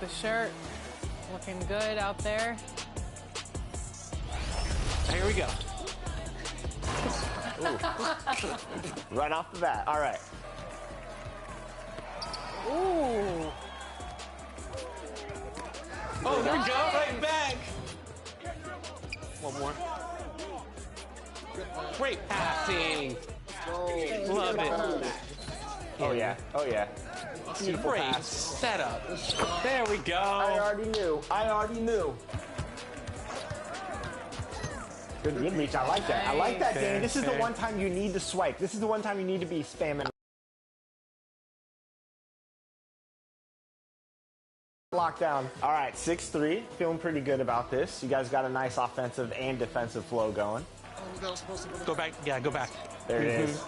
the shirt. Looking good out there. Here we go. Right off the bat. All right. Ooh. Oh, there we go. Right back. One more. Great passing. Love it. Oh, yeah. Oh, yeah. Beautiful Great pass. setup. There we go. I already knew. I already knew. Good reach. I like that. I like that, Danny. This is the one time you need to swipe. This is the one time you need to be spamming. Lockdown. All right, 6-3. Feeling pretty good about this. You guys got a nice offensive and defensive flow going. Go back. Yeah, go back. There it is.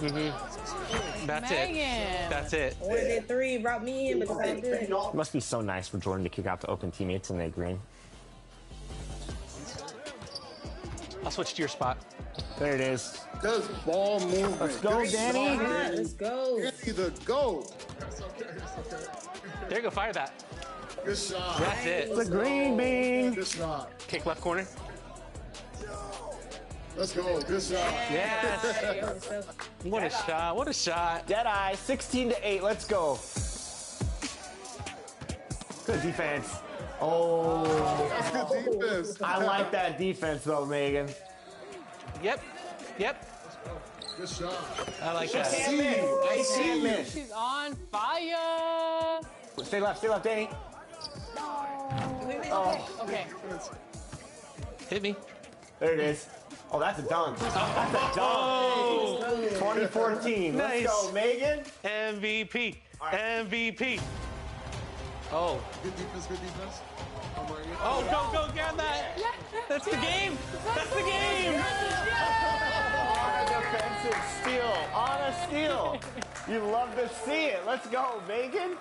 That's Megan. it. That's it. One did three, brought me in, but it's all good. It must be so nice for Jordan to kick out to open teammates in that green. I'll switch to your spot. There it is. That's ball movement. Let's go, Danny. Let's go. Either go. There you go. Fire that. Good shot. That's it. The green bean. Good shot. Kick left corner. Let's go. Good shot. Yes. What a shot. What a shot. Deadeye, 16-8. Let's go. Good defense. Oh. That's good defense. I like that defense, though, Megan. Yep. Yep. Good shot. I like that. I can't miss. She's on fire. Stay left, Danny. Oh, Okay. Hit me. there it is. Oh, that's a dunk. That's a dunk. 2014. Nice. Let's go, Megan. MVP. right. MVP. Oh. Good defense, good defense. Oh, go, grab that. That's the game. That's the game. On a defensive steal. On a steal. You love to see it. Let's go, Megan.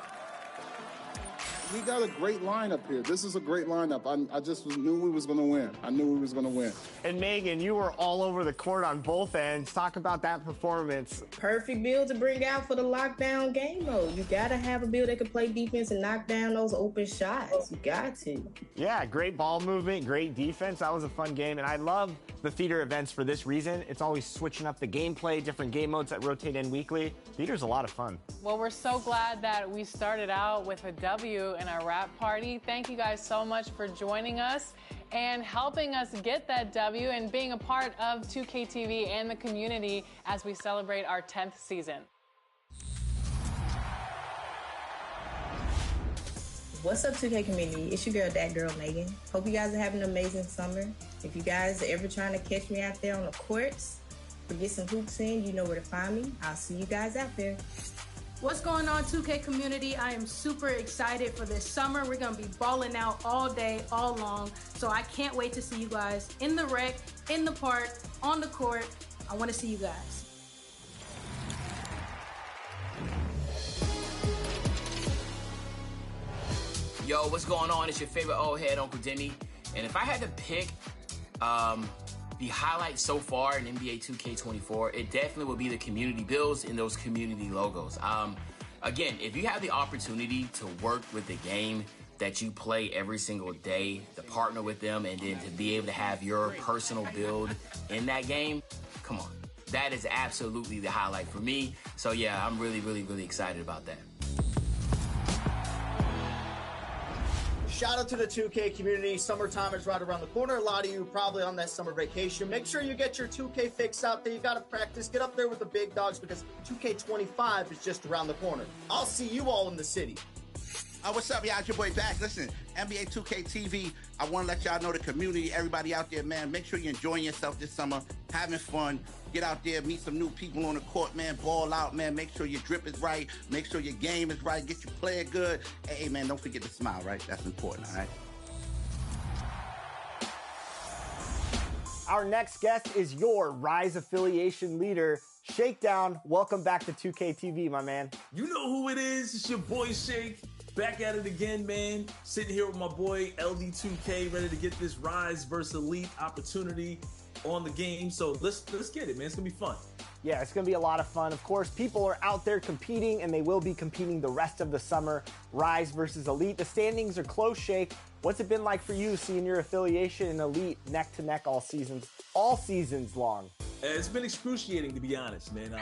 We got a great lineup here. This is a great lineup. I just knew we was going to win. I knew we was going to win. And Megan, you were all over the court on both ends. Talk about that performance. Perfect build to bring out for the lockdown game mode. You gotta have a build that can play defense and knock down those open shots. You got to. Yeah, great ball movement, great defense. That was a fun game. And I love the theater events for this reason. It's always switching up the gameplay, different game modes that rotate in weekly. Theater's a lot of fun. Well, we're so glad that we started out with a W in our wrap party. Thank you guys so much for joining us and helping us get that W and being a part of 2K TV and the community as we celebrate our 10th season. What's up, 2K community? It's your girl, that girl, Megan. Hope you guys are having an amazing summer. If you guys are ever trying to catch me out there on the courts or get some hoops in, you know where to find me. I'll see you guys out there. What's going on, 2K community? I am super excited for this summer. We're going to be balling out all day, all long. So I can't wait to see you guys in the rec, in the park, on the court. I want to see you guys. Yo, what's going on? It's your favorite old head, Uncle Denny. And if I had to pick the highlight so far in NBA 2K24, it definitely would be the community builds and those community logos. Again, if you have the opportunity to work with the game that you play every single day, to partner with them, and then to be able to have your personal build in that game, come on. That is absolutely the highlight for me. So yeah, I'm really, really, really excited about that. Shout out to the 2K community. Summertime is right around the corner. A lot of you probably on that summer vacation. Make sure you get your 2K fix out there. You got to practice. Get up there with the big dogs because 2K25 is just around the corner. I'll see you all in the city. What's up, y'all? It's your boy Back. Listen, NBA 2K TV, I want to let y'all know the community, everybody out there, man. Make sure you're enjoying yourself this summer, having fun. Get out there, meet some new people on the court, man. Ball out, man. Make sure your drip is right. Make sure your game is right. Get your player good. Hey, man, don't forget to smile, right? That's important, all right? Our next guest is your Rise affiliation leader, Shakedown. Welcome back to 2K TV, my man. You know who it is. It's your boy Shake. Back at it again, man. Sitting here with my boy LD2K, ready to get this Rise versus Elite opportunity on the game. So let's get it, man. It's gonna be fun. Yeah, it's going to be a lot of fun. Of course, people are out there competing, and they will be competing the rest of the summer. Rise versus Elite. The standings are close, Shake. What's it been like for you seeing your affiliation in Elite neck to neck all seasons long? It's been excruciating, to be honest, man.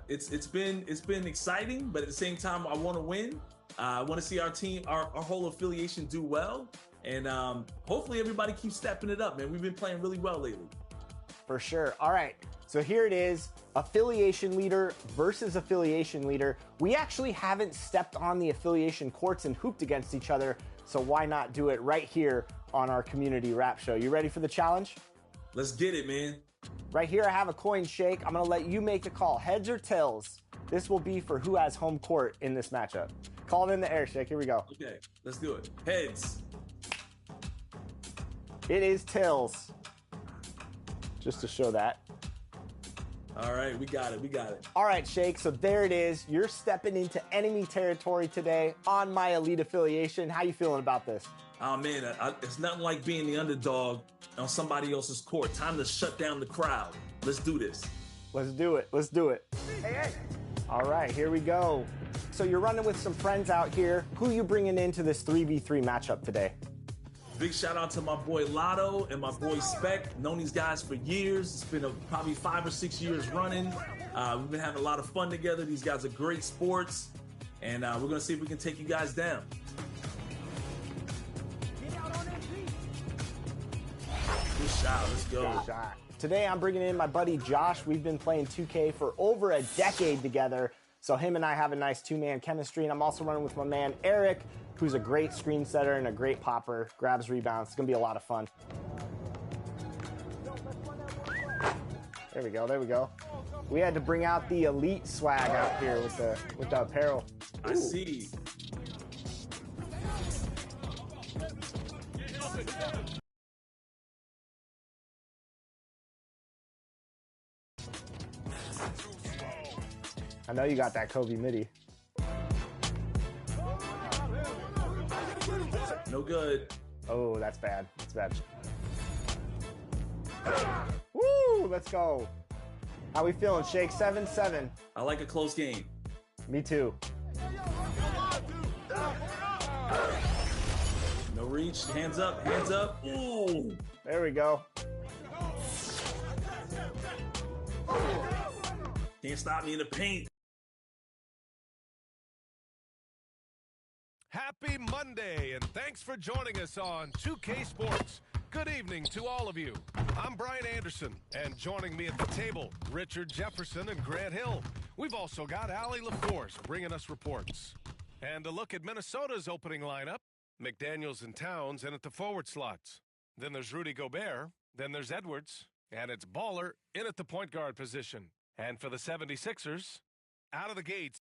It's been exciting, but at the same time, I want to win. I want to see our team, our whole affiliation do well, and hopefully everybody keeps stepping it up, man. We've been playing really well lately. For sure. All right. So here it is, affiliation leader versus affiliation leader. We actually haven't stepped on the affiliation courts and hooped against each other, so why not do it right here on our community rap show? You ready for the challenge? Let's get it, man. Right here, I have a coin, Shake. I'm gonna let you make the call, heads or tails. This will be for who has home court in this matchup. Call it in the air, Shake. Here we go. Okay, let's do it. Heads. It is tails. Just to show that. All right, we got it. All right, Shake, so there it is. You're stepping into enemy territory today on my Elite affiliation. How you feeling about this? Oh, man, it's nothing like being the underdog on somebody else's court. Time to shut down the crowd. Let's do this. Let's do it. Hey. All right, here we go. So you're running with some friends out here. Who you bringing into this 3v3 matchup today? Big shout out to my boy Lotto and my boy Spec. Known these guys for years. It's been probably 5 or 6 years running. We've been having a lot of fun together. These guys are great sports, and we're gonna see if we can take you guys down. Good shot. Let's go. Good shot. Today I'm bringing in my buddy Josh. We've been playing 2K for over a decade together, so him and I have a nice two-man chemistry. And I'm also running with my man Eric, who's a great screen setter and a great popper, grabs rebounds. It's gonna be a lot of fun. There we go. We had to bring out the Elite swag out here with the apparel. Ooh. I see. I know you got that Kobe midi. No good. Oh, that's bad. Woo, let's go. How we feeling, Shake? 7-7. I like a close game. Me too. No reach. Hands up. Ooh. There we go. Can't stop me in the paint. Happy Monday, and thanks for joining us on 2K Sports. Good evening to all of you. I'm Brian Anderson, and joining me at the table, Richard Jefferson and Grant Hill. We've also got Allie LaForce bringing us reports. And a look at Minnesota's opening lineup, McDaniels and Towns in at the forward slots. Then there's Rudy Gobert, then there's Edwards, and it's Baller in at the point guard position. And for the 76ers, out of the gates,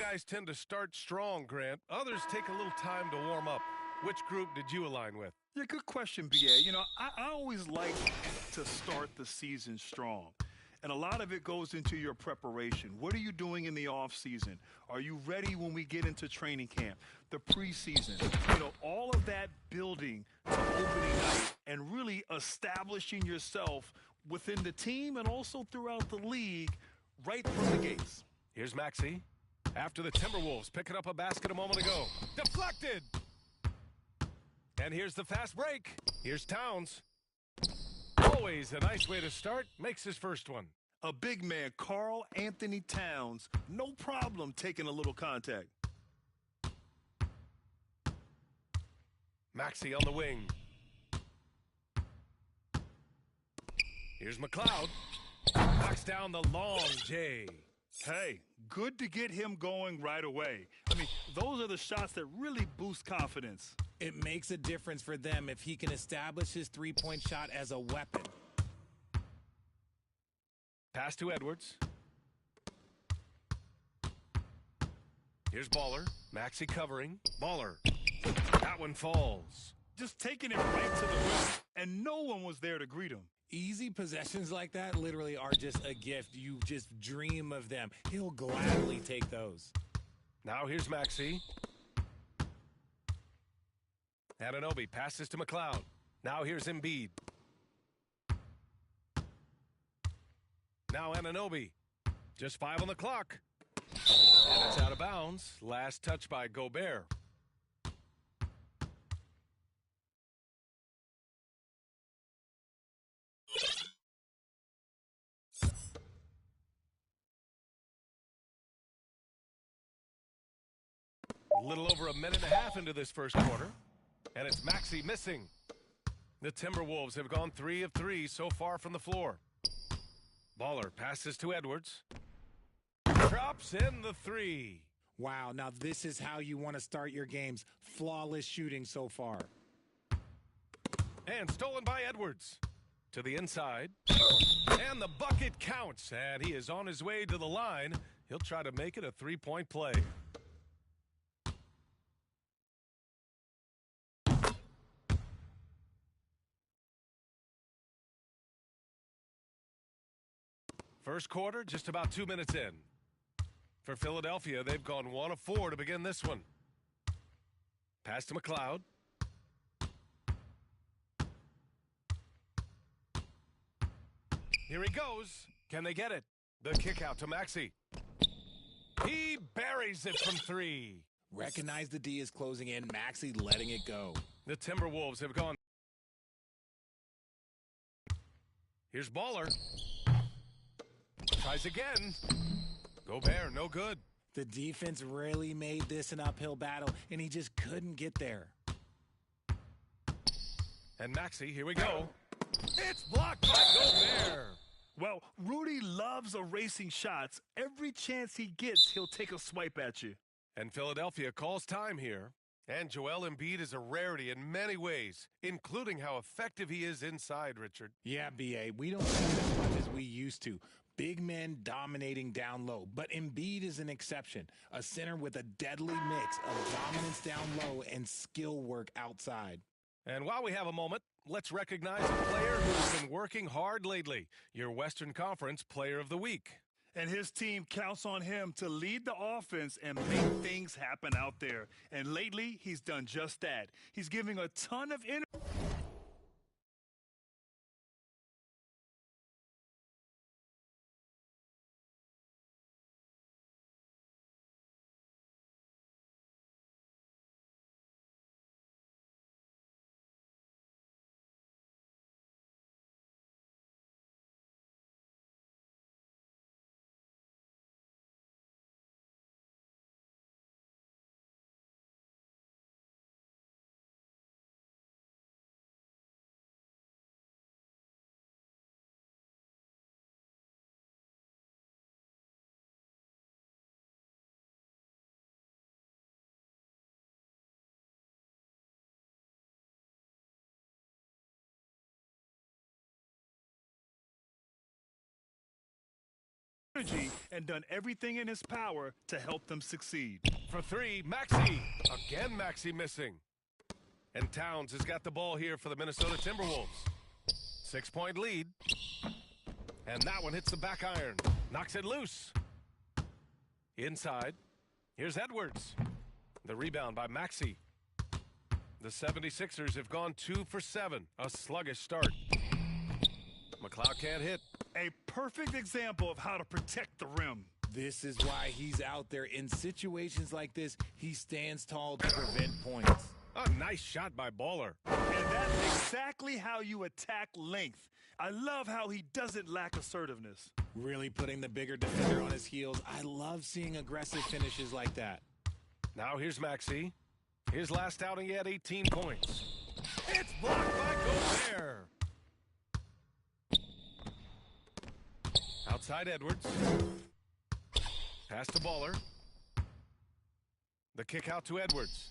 guys tend to start strong, Grant. Others take a little time to warm up. Which group did you align with? Yeah, good question, BA. You know, I always like to start the season strong. And a lot of it goes into your preparation. What are you doing in the off season? Are you ready when we get into training camp, the preseason? You know, all of that building to opening night and really establishing yourself within the team and also throughout the league right from the gates. Here's Maxey. After the Timberwolves picking up a basket a moment ago. Deflected! And here's the fast break. Here's Towns. Always a nice way to start. Makes his first one. A big man, Karl Anthony Towns, no problem taking a little contact. Maxey on the wing. Here's McLeod. Knocks down the long J. Hey, good to get him going right away. I mean, those are the shots that really boost confidence. It makes a difference for them if he can establish his three-point shot as a weapon. Pass to Edwards. Here's Baller. Maxey covering. Baller. That one falls. Just taking it right to the rim, and no one was there to greet him. Easy possessions like that literally are just a gift. You just dream of them. He'll gladly take those. Now here's Maxey. Anunoby passes to McLeod. Now here's Embiid. Now Anunoby. Just 5 on the clock. And it's out of bounds. Last touch by Gobert. A little over a minute and a half into this first quarter. And it's Maxey missing. The Timberwolves have gone 3 of 3 so far from the floor. Baller passes to Edwards. Drops in the 3. Wow, now this is how you want to start your games. Flawless shooting so far. And stolen by Edwards. To the inside. And the bucket counts. And he is on his way to the line. He'll try to make it a three-point play. First quarter, just about 2 minutes in. For Philadelphia, they've gone 1 of 4 to begin this one. Pass to McLeod. Here he goes. Can they get it? The kick out to Maxey. He buries it from 3. Recognize the D is closing in. Maxey letting it go. The Timberwolves have gone. Here's Baller. Tries again. Gobert, no good. The defense really made this an uphill battle, and he just couldn't get there. And Maxey, here we go. It's blocked by Gobert. Well, Rudy loves erasing shots. Every chance he gets, he'll take a swipe at you. And Philadelphia calls time here. And Joel Embiid is a rarity in many ways, including how effective he is inside, Richard. Yeah, B.A., we don't see it as much as we used to. Big men dominating down low, but Embiid is an exception. A center with a deadly mix of dominance down low and skill work outside. And while we have a moment, let's recognize a player who's been working hard lately. Your Western Conference Player of the Week. And his team counts on him to lead the offense and make things happen out there. And lately, he's done just that. He's giving a ton of energy. energy and done everything in his power to help them succeed. For three, Maxey. Again, Maxey missing. And Towns has got the ball here for the Minnesota Timberwolves. 6-point lead. And that one hits the back iron. Knocks it loose. Inside. Here's Edwards. The rebound by Maxey. The 76ers have gone 2 for 7. A sluggish start. McLeod can't hit. A perfect example of how to protect the rim. This is why he's out there. In situations like this, he stands tall to prevent points. A nice shot by Baller. And that's exactly how you attack length. I love how he doesn't lack assertiveness. Really putting the bigger defender on his heels. I love seeing aggressive finishes like that. Now here's Maxey. His last outing, he had 18 points. It's blocked by Gobert. Outside Edwards. Pass to Baller. The kick out to Edwards.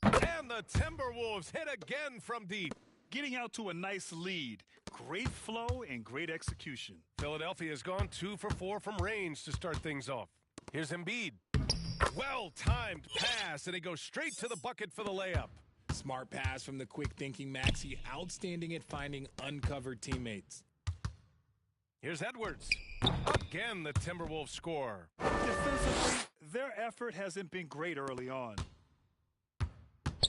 And the Timberwolves hit again from deep. Getting out to a nice lead. Great flow and great execution. Philadelphia has gone 2 for 4 from range to start things off. Here's Embiid. Well-timed pass, and he goes straight to the bucket for the layup. Smart pass from the quick-thinking Maxey. Outstanding at finding uncovered teammates. Here's Edwards. Again, the Timberwolves score. Defensively, their effort hasn't been great early on.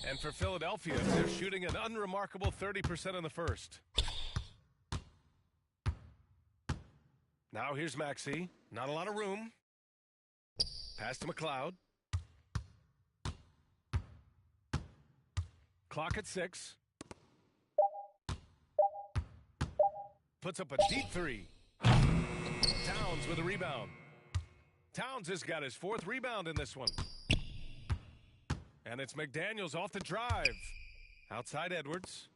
And for Philadelphia, they're shooting an unremarkable 30% in the first. Now here's Maxey. Not a lot of room. Pass to McLeod. Clock at 6. Puts up a deep three. Towns with a rebound. Towns has got his 4th rebound in this one. And it's McDaniels off the drive. Outside Edwards.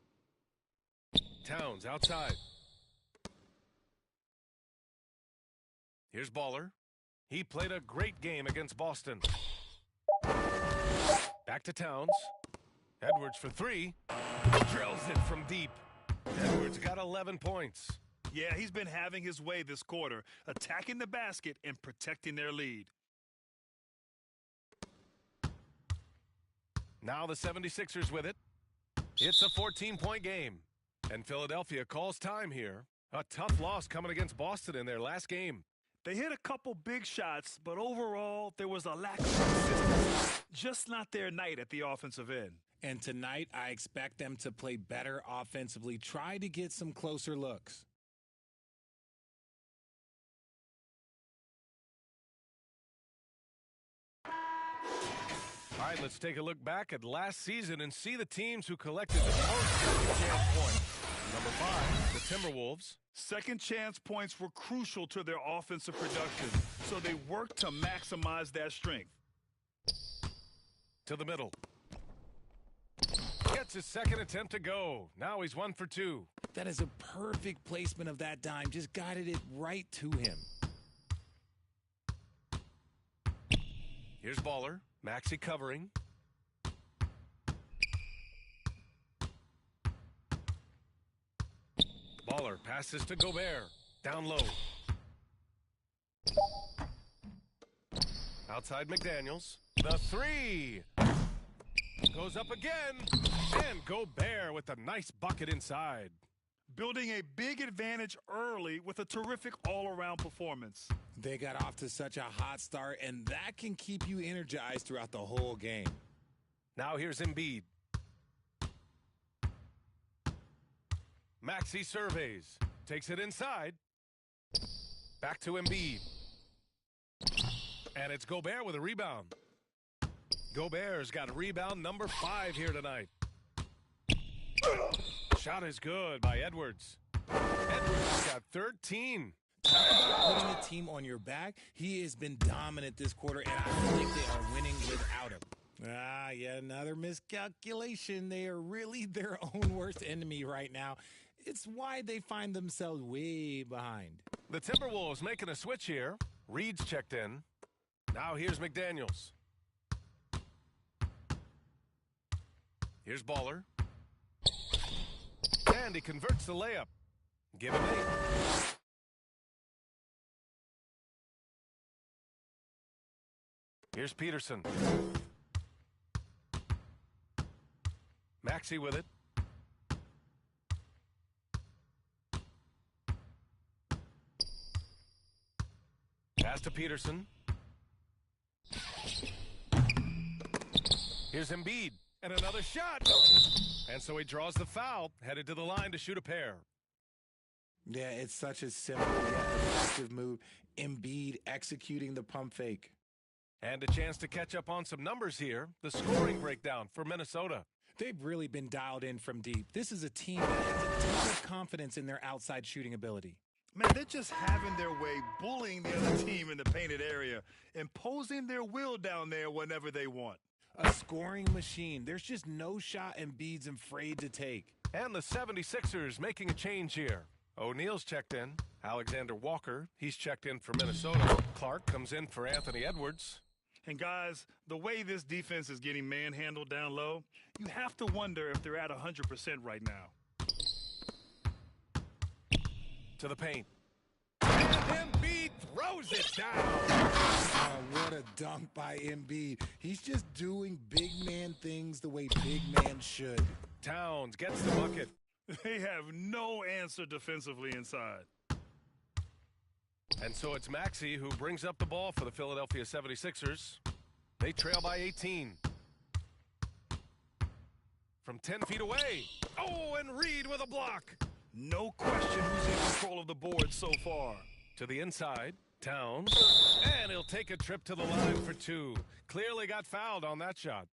Towns outside. Here's Baller. He played a great game against Boston. Back to Towns. Edwards for 3. Drills it from deep. Edwards got 11 points. Yeah, he's been having his way this quarter, attacking the basket and protecting their lead. Now the 76ers with it. It's a 14-point game. And Philadelphia calls time here. A tough loss coming against Boston in their last game. They hit a couple big shots, but overall, there was a lack of consistency. Just not their night at the offensive end. And tonight, I expect them to play better offensively. Try to get some closer looks. All right, let's take a look back at last season and see the teams who collected the most second chance points. Number 5, the Timberwolves. Second chance points were crucial to their offensive production, so they worked to maximize that strength. To the middle. Gets his second attempt to go. Now he's 1 for 2. That is a perfect placement of that dime. Just guided it right to him. Here's Baller. Maxey covering. Baller passes to Gobert. Down low. Outside McDaniels. The 3. Goes up again. And Gobert with a nice bucket inside. Building a big advantage early with a terrific all-around performance. They got off to such a hot start, and that can keep you energized throughout the whole game. Now here's Embiid. Maxey surveys. Takes it inside. Back to Embiid. And it's Gobert with a rebound. Gobert's got rebound number 5 here tonight. Shot is good by Edwards. Edwards got 13. Talk about putting a team on your back. He has been dominant this quarter, and I think they are winning without him. Yet another miscalculation. They are really their own worst enemy right now. It's why they find themselves way behind. The Timberwolves making a switch here. Reed's checked in. Now here's McDaniels. Here's Baller. And he converts the layup. Give him 8. Here's Peterson. Maxey with it. Pass to Peterson. Here's Embiid. And another shot. And so he draws the foul, headed to the line to shoot a pair. Yeah, it's such a simple yet effective move. Embiid executing the pump fake. And a chance to catch up on some numbers here. The scoring breakdown for Minnesota. They've really been dialed in from deep. This is a team that has a ton of confidence in their outside shooting ability. Man, they're just having their way, bullying the other team in the painted area, imposing their will down there whenever they want. A scoring machine. There's just no shot Embiid's afraid to take. And the 76ers making a change here. O'Neal's checked in. Alexander Walker, he's checked in for Minnesota. Clark comes in for Anthony Edwards. And guys, the way this defense is getting manhandled down low, you have to wonder if they're at 100% right now. To the paint. And Embiid throws it down. Oh, what a dunk by Embiid. He's just doing big man things the way big man should. Towns gets the bucket. They have no answer defensively inside. And so it's Maxey who brings up the ball for the Philadelphia 76ers. They trail by 18. From 10 feet away. Oh, and Reed with a block. No question who's in control of the board so far. To the inside, Towns. And he'll take a trip to the line for two. Clearly got fouled on that shot.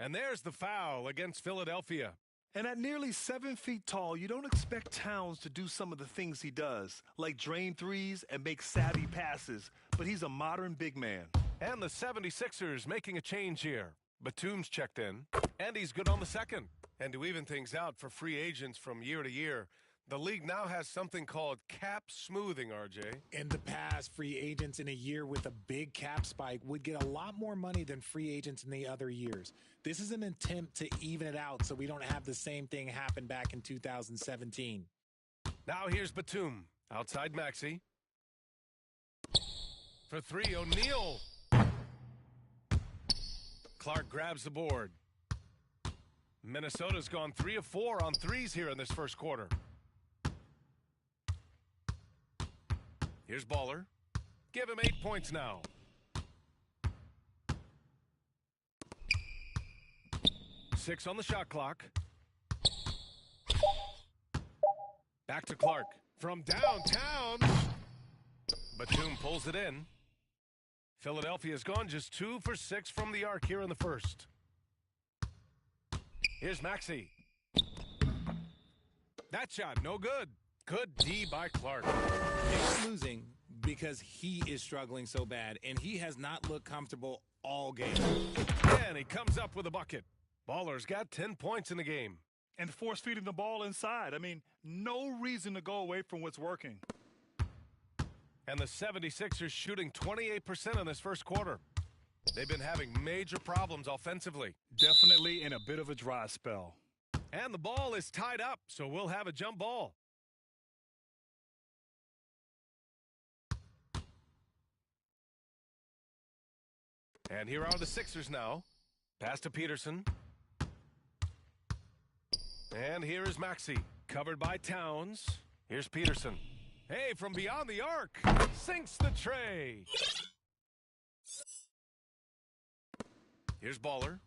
And there's the foul against Philadelphia. And at nearly 7 feet tall, you don't expect Towns to do some of the things he does, like drain threes and make savvy passes. But he's a modern big man. And the 76ers making a change here. Batum's checked in, and he's good on the second. And to even things out for free agents from year to year, the league now has something called cap smoothing, RJ. In the past, free agents in a year with a big cap spike would get a lot more money than free agents in the other years. This is an attempt to even it out so we don't have the same thing happen back in 2017. Now here's Batum, outside Maxey. For three, O'Neal. Clark grabs the board. Minnesota's gone 3 of 4 on threes here in this first quarter. Here's Baller. Give him 8 points now. Six on the shot clock. Back to Clark. From downtown. Batum pulls it in. Philadelphia's gone just 2 for 6 from the arc here in the first. Here's Maxey. That shot, no good. Good D by Clark. They're losing because he is struggling so bad, and he has not looked comfortable all game. And he comes up with a bucket. Baller's got 10 points in the game. And force-feeding the ball inside. I mean, no reason to go away from what's working. And the 76ers shooting 28% in this first quarter. They've been having major problems offensively. Definitely in a bit of a dry spell. And the ball is tied up, so we'll have a jump ball. And here are the Sixers now. Pass to Peterson. And here is Maxey, covered by Towns. Here's Peterson. Hey, from beyond the arc, sinks the tray. Here's Baller.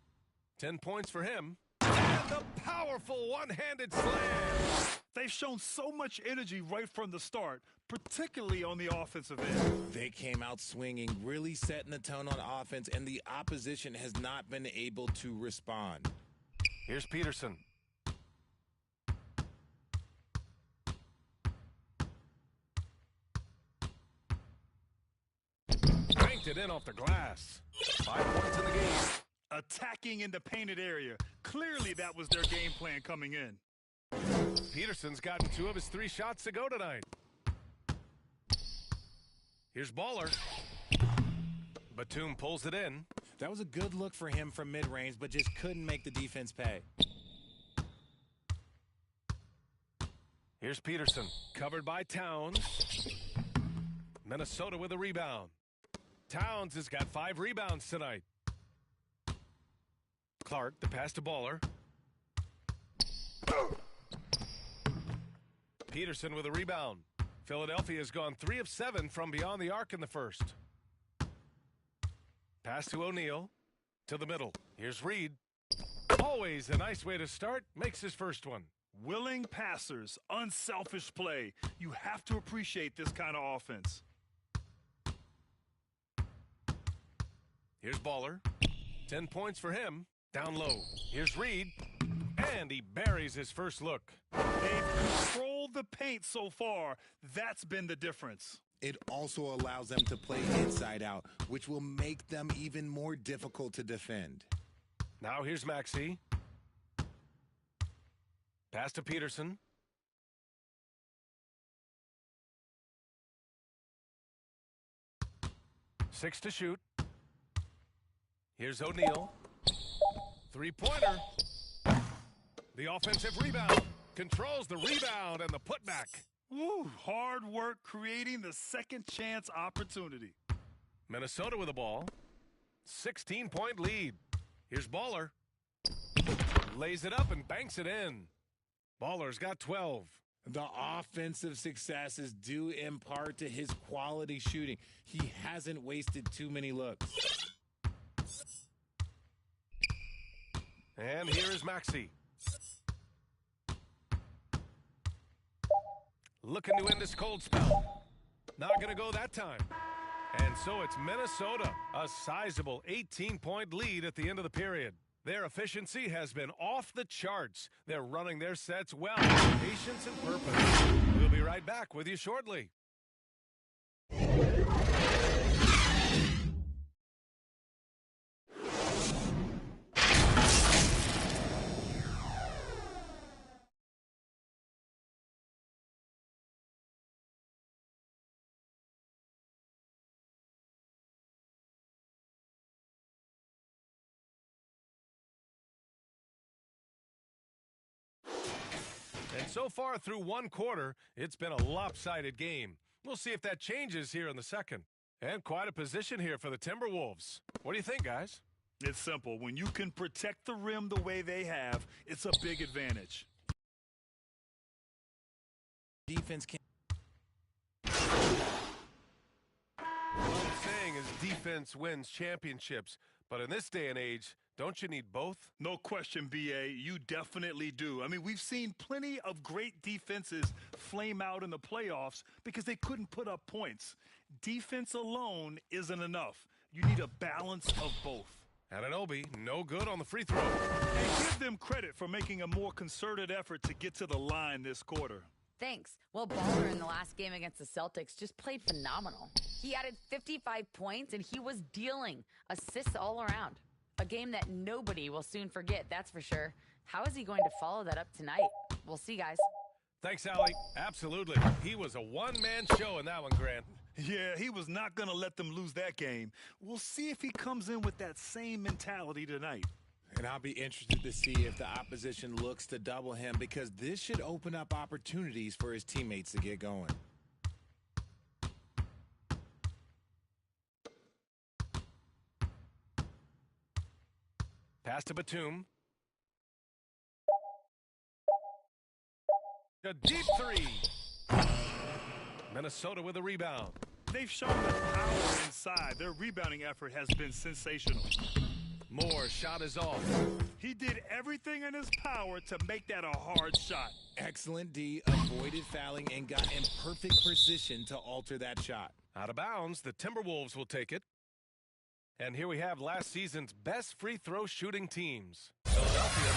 10 points for him. And the powerful one-handed slam. They've shown so much energy right from the start, particularly on the offensive end. They came out swinging, really setting the tone on offense, and the opposition has not been able to respond. Here's Peterson. Banked it in off the glass. 5 points in the game. Attacking in the painted area. Clearly that was their game plan coming in. Peterson's gotten 2 of his 3 shots to go tonight. Here's Baller. Batum pulls it in. That was a good look for him from mid-range, but just couldn't make the defense pay. Here's Peterson, covered by Towns. Minnesota with a rebound. Towns has got 5 rebounds tonight. Clark, the pass to Baller. Peterson with a rebound. Philadelphia has gone 3 of 7 from beyond the arc in the first. Pass to O'Neal. To the middle. Here's Reed. Always a nice way to start. Makes his first one. Willing passers, unselfish play. You have to appreciate this kind of offense. Here's Baller. 10 points for him. Down low. Here's Reed. And he buries his first look. They've controlled the paint so far. That's been the difference. It also allows them to play inside out, which will make them even more difficult to defend. Now here's Maxey. Pass to Peterson. Six to shoot. Here's O'Neal. Three-pointer. The offensive rebound. Controls the rebound and the putback. Woo, hard work creating the second chance opportunity. Minnesota with the ball. 16-point lead. Here's Baller. Lays it up and banks it in. Baller's got 12. The offensive success is due in part to his quality shooting. He hasn't wasted too many looks. And here is Maxey. Looking to end this cold spell. Not going to go that time. And so it's Minnesota, a sizable 18-point lead at the end of the period. Their efficiency has been off the charts. They're running their sets well, with patience and purpose. We'll be right back with you shortly. And so far through one quarter, it's been a lopsided game. We'll see if that changes here in the second. And quite a position here for the Timberwolves. What do you think, guys? It's simple. When you can protect the rim the way they have, it's a big advantage. Defense can. What I'm saying is defense wins championships. But in this day and age, don't you need both? No question, B.A. You definitely do. I mean, we've seen plenty of great defenses flame out in the playoffs because they couldn't put up points. Defense alone isn't enough. You need a balance of both. Anunoby, no good on the free throw. And give them credit for making a more concerted effort to get to the line this quarter. Thanks. Well, Baller in the last game against the Celtics just played phenomenal. He added 55 points, and he was dealing assists all around. A game that nobody will soon forget, that's for sure. How is he going to follow that up tonight? We'll see, guys. Thanks, Allie. Absolutely. He was a one-man show in that one, Grant. Yeah, he was not going to let them lose that game. We'll see if he comes in with that same mentality tonight. And I'll be interested to see if the opposition looks to double him, because this should open up opportunities for his teammates to get going. Pass to Batum. A deep three. Minnesota with a rebound. They've shown the power inside. Their rebounding effort has been sensational. Moore's shot is off. He did everything in his power to make that a hard shot. Excellent D, avoided fouling and got in perfect position to alter that shot. Out of bounds, the Timberwolves will take it. And here we have last season's best free throw shooting teams. Philadelphia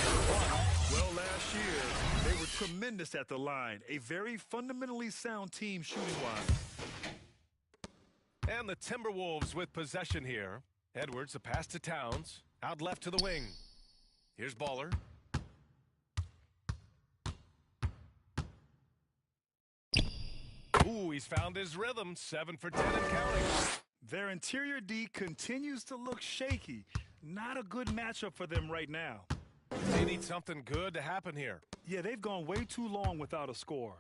Well, last year, they were tremendous at the line. A very fundamentally sound team shooting-wise. And the Timberwolves with possession here. Edwards, a pass to Towns. Out left to the wing. Here's Baller. Ooh, he's found his rhythm. 7 for 10 and counting. Their interior D continues to look shaky. Not a good matchup for them right now. They need something good to happen here. Yeah, they've gone way too long without a score.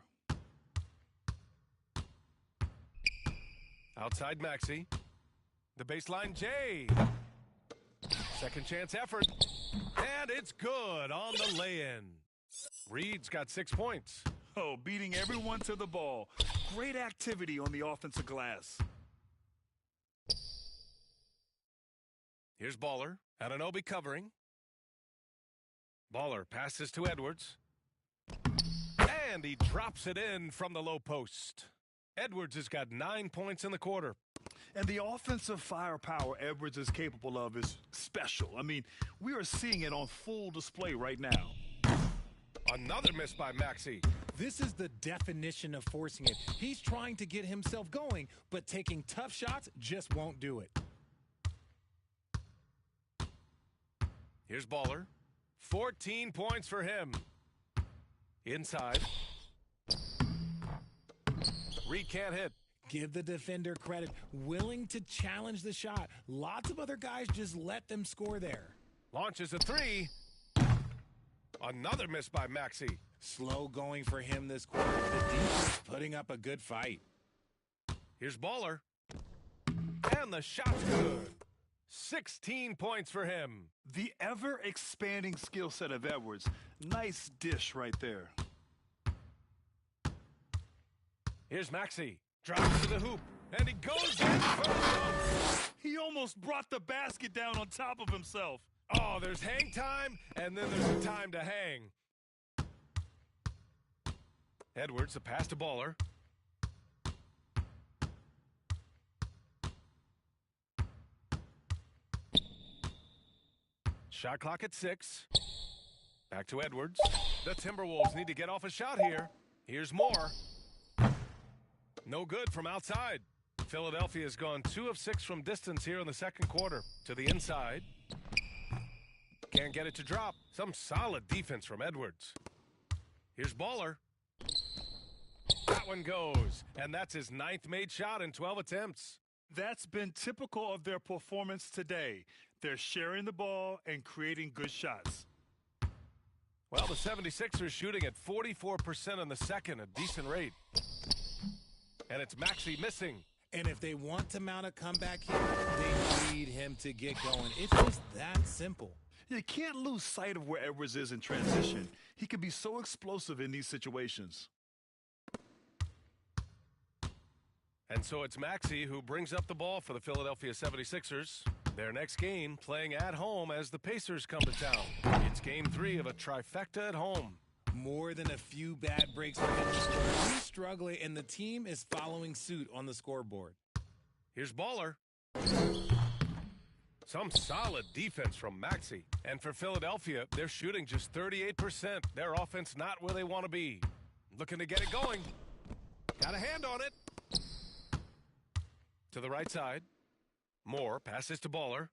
Outside Maxey. The baseline J. Second chance effort. And it's good on the lay-in. Reed's got 6 points. Oh, beating everyone to the ball. Great activity on the offensive glass. Here's Baller. Anunoby covering. Baller passes to Edwards. And he drops it in from the low post. Edwards has got 9 points in the quarter. And the offensive firepower Edwards is capable of is special. I mean, we are seeing it on full display right now. Another miss by Maxey. This is the definition of forcing it. He's trying to get himself going, but taking tough shots just won't do it. Here's Baller. 14 points for him. Inside. Reed can't hit. Give the defender credit. Willing to challenge the shot. Lots of other guys just let them score there. Launches a three. Another miss by Maxey. Slow going for him this quarter. The defense putting up a good fight. Here's Baller. And the shot's good. 16 points for him. The ever-expanding skill set of Edwards. Nice dish right there. Here's Maxey. Drops to the hoop. And he goes in for the dunk. He almost brought the basket down on top of himself. Oh, there's hang time, and then there's a time to hang. Edwards, a pass to Baller. Shot clock at 6. Back to Edwards. The Timberwolves need to get off a shot here. Here's Moore. No good from outside. Philadelphia has gone 2 of 6 from distance here in the second quarter. To the inside. Can't get it to drop. Some solid defense from Edwards. Here's Baller. That one goes. And that's his 9th made shot in 12 attempts. That's been typical of their performance today. They're sharing the ball and creating good shots. Well, the 76ers shooting at 44% in the second, a decent rate. And it's Maxey missing. And if they want to mount a comeback here, they need him to get going. It's just that simple. You can't lose sight of where Edwards is in transition. He can be so explosive in these situations. And so it's Maxey who brings up the ball for the Philadelphia 76ers. Their next game playing at home as the Pacers come to town. It's game 3 of a trifecta at home. More than a few bad breaks for him this quarter. He's struggling, and the team is following suit on the scoreboard. Here's Baller. Some solid defense from Maxey. And for Philadelphia, they're shooting just 38%. Their offense not where they want to be. Looking to get it going. Got a hand on it. To the right side. Moore passes to Baller.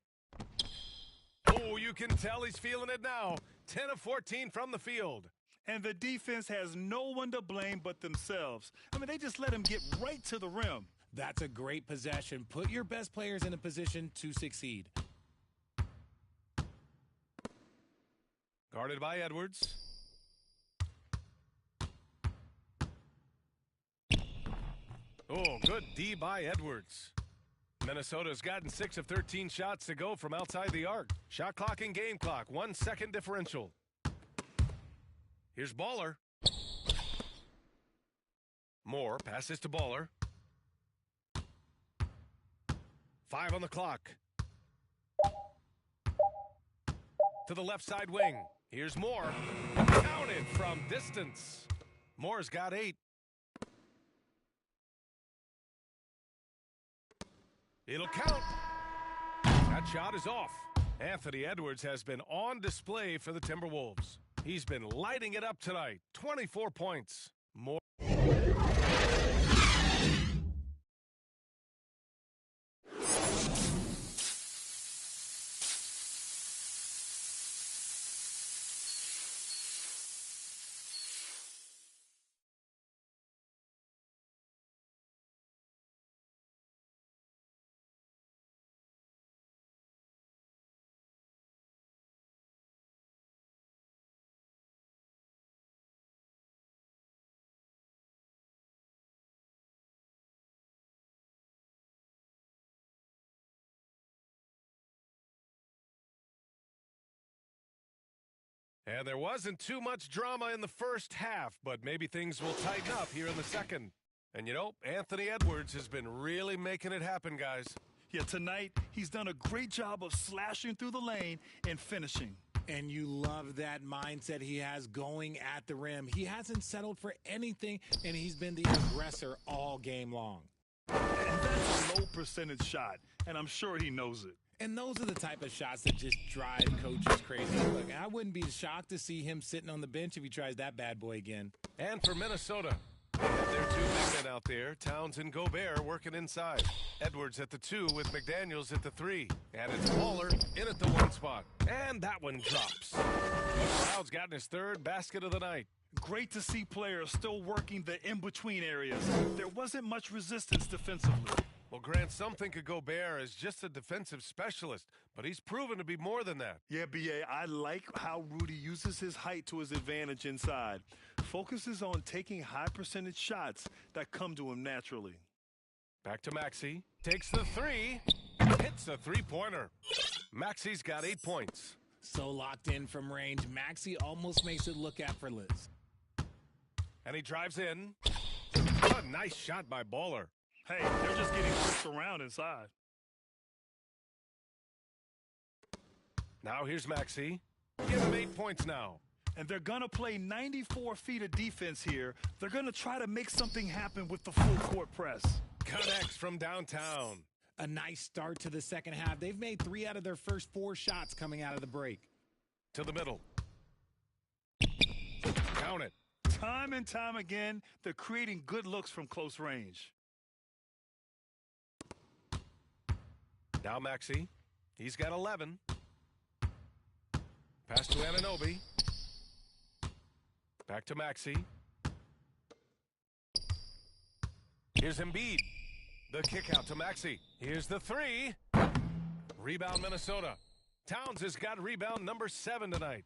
Oh, you can tell he's feeling it now. 10 of 14 from the field. And the defense has no one to blame but themselves. I mean, they just let him get right to the rim. That's a great possession. Put your best players in a position to succeed. Guarded by Edwards. Oh, good D by Edwards. Minnesota's gotten 6 of 13 shots to go from outside the arc. Shot clock and game clock, 1 second differential. Here's Baller. Moore passes to Baller. 5 on the clock. To the left side wing. Here's Moore. Counted from distance. Moore's got 8. It'll count. That shot is off. Anthony Edwards has been on display for the Timberwolves. He's been lighting it up tonight. 24 points. More. And there wasn't too much drama in the first half, but maybe things will tighten up here in the second. And you know, Anthony Edwards has been really making it happen, guys. Yeah, tonight, he's done a great job of slashing through the lane and finishing. And you love that mindset he has going at the rim. He hasn't settled for anything, and he's been the aggressor all game long. And that's a low percentage shot, and I'm sure he knows it. And those are the type of shots that just drive coaches crazy. Look, I wouldn't be shocked to see him sitting on the bench if he tries that bad boy again. And for Minnesota, they have their two big men out there, Towns and Gobert, working inside. Edwards at the 2 with McDaniels at the 3. And it's Waller in at the 1 spot. And that one drops. McLeod's gotten his 3rd basket of the night. Great to see players still working the in-between areas. There wasn't much resistance defensively. Well, Grant, some think of Gobert as just a defensive specialist, but he's proven to be more than that. Yeah, B.A., I like how Rudy uses his height to his advantage inside. Focuses on taking high-percentage shots that come to him naturally. Back to Maxey. Takes the 3. Hits a three-pointer. Maxey's got 8 points. So locked in from range, Maxey almost makes it look effortless. And he drives in. What a nice shot by Baller. Hey, they're just getting pushed around inside. Now here's Maxey. Give him 8 points now. And they're going to play 94 feet of defense here. They're going to try to make something happen with the full court press. Connects from downtown. A nice start to the second half. They've made 3 out of their first 4 shots coming out of the break. To the middle. Count it. Time and time again, they're creating good looks from close range. Now Maxey. He's got 11. Pass to Anunoby. Back to Maxey. Here's Embiid. The kick out to Maxey. Here's the 3. Rebound Minnesota. Towns has got rebound number 7 tonight.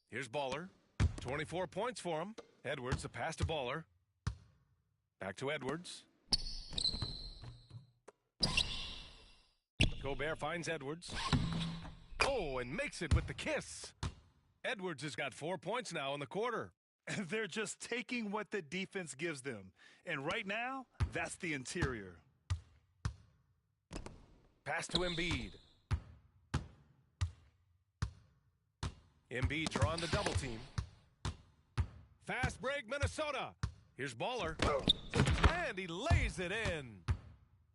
Here's Baller. 24 points for him. Edwards, a pass to Baller. Back to Edwards. Gobert finds Edwards. Oh, and makes it with the kiss. Edwards has got 4 points now in the quarter. They're just taking what the defense gives them. And right now, that's the interior. Pass to Embiid. Embiid drawing the double team. Fast break, Minnesota. Here's Baller. And he lays it in.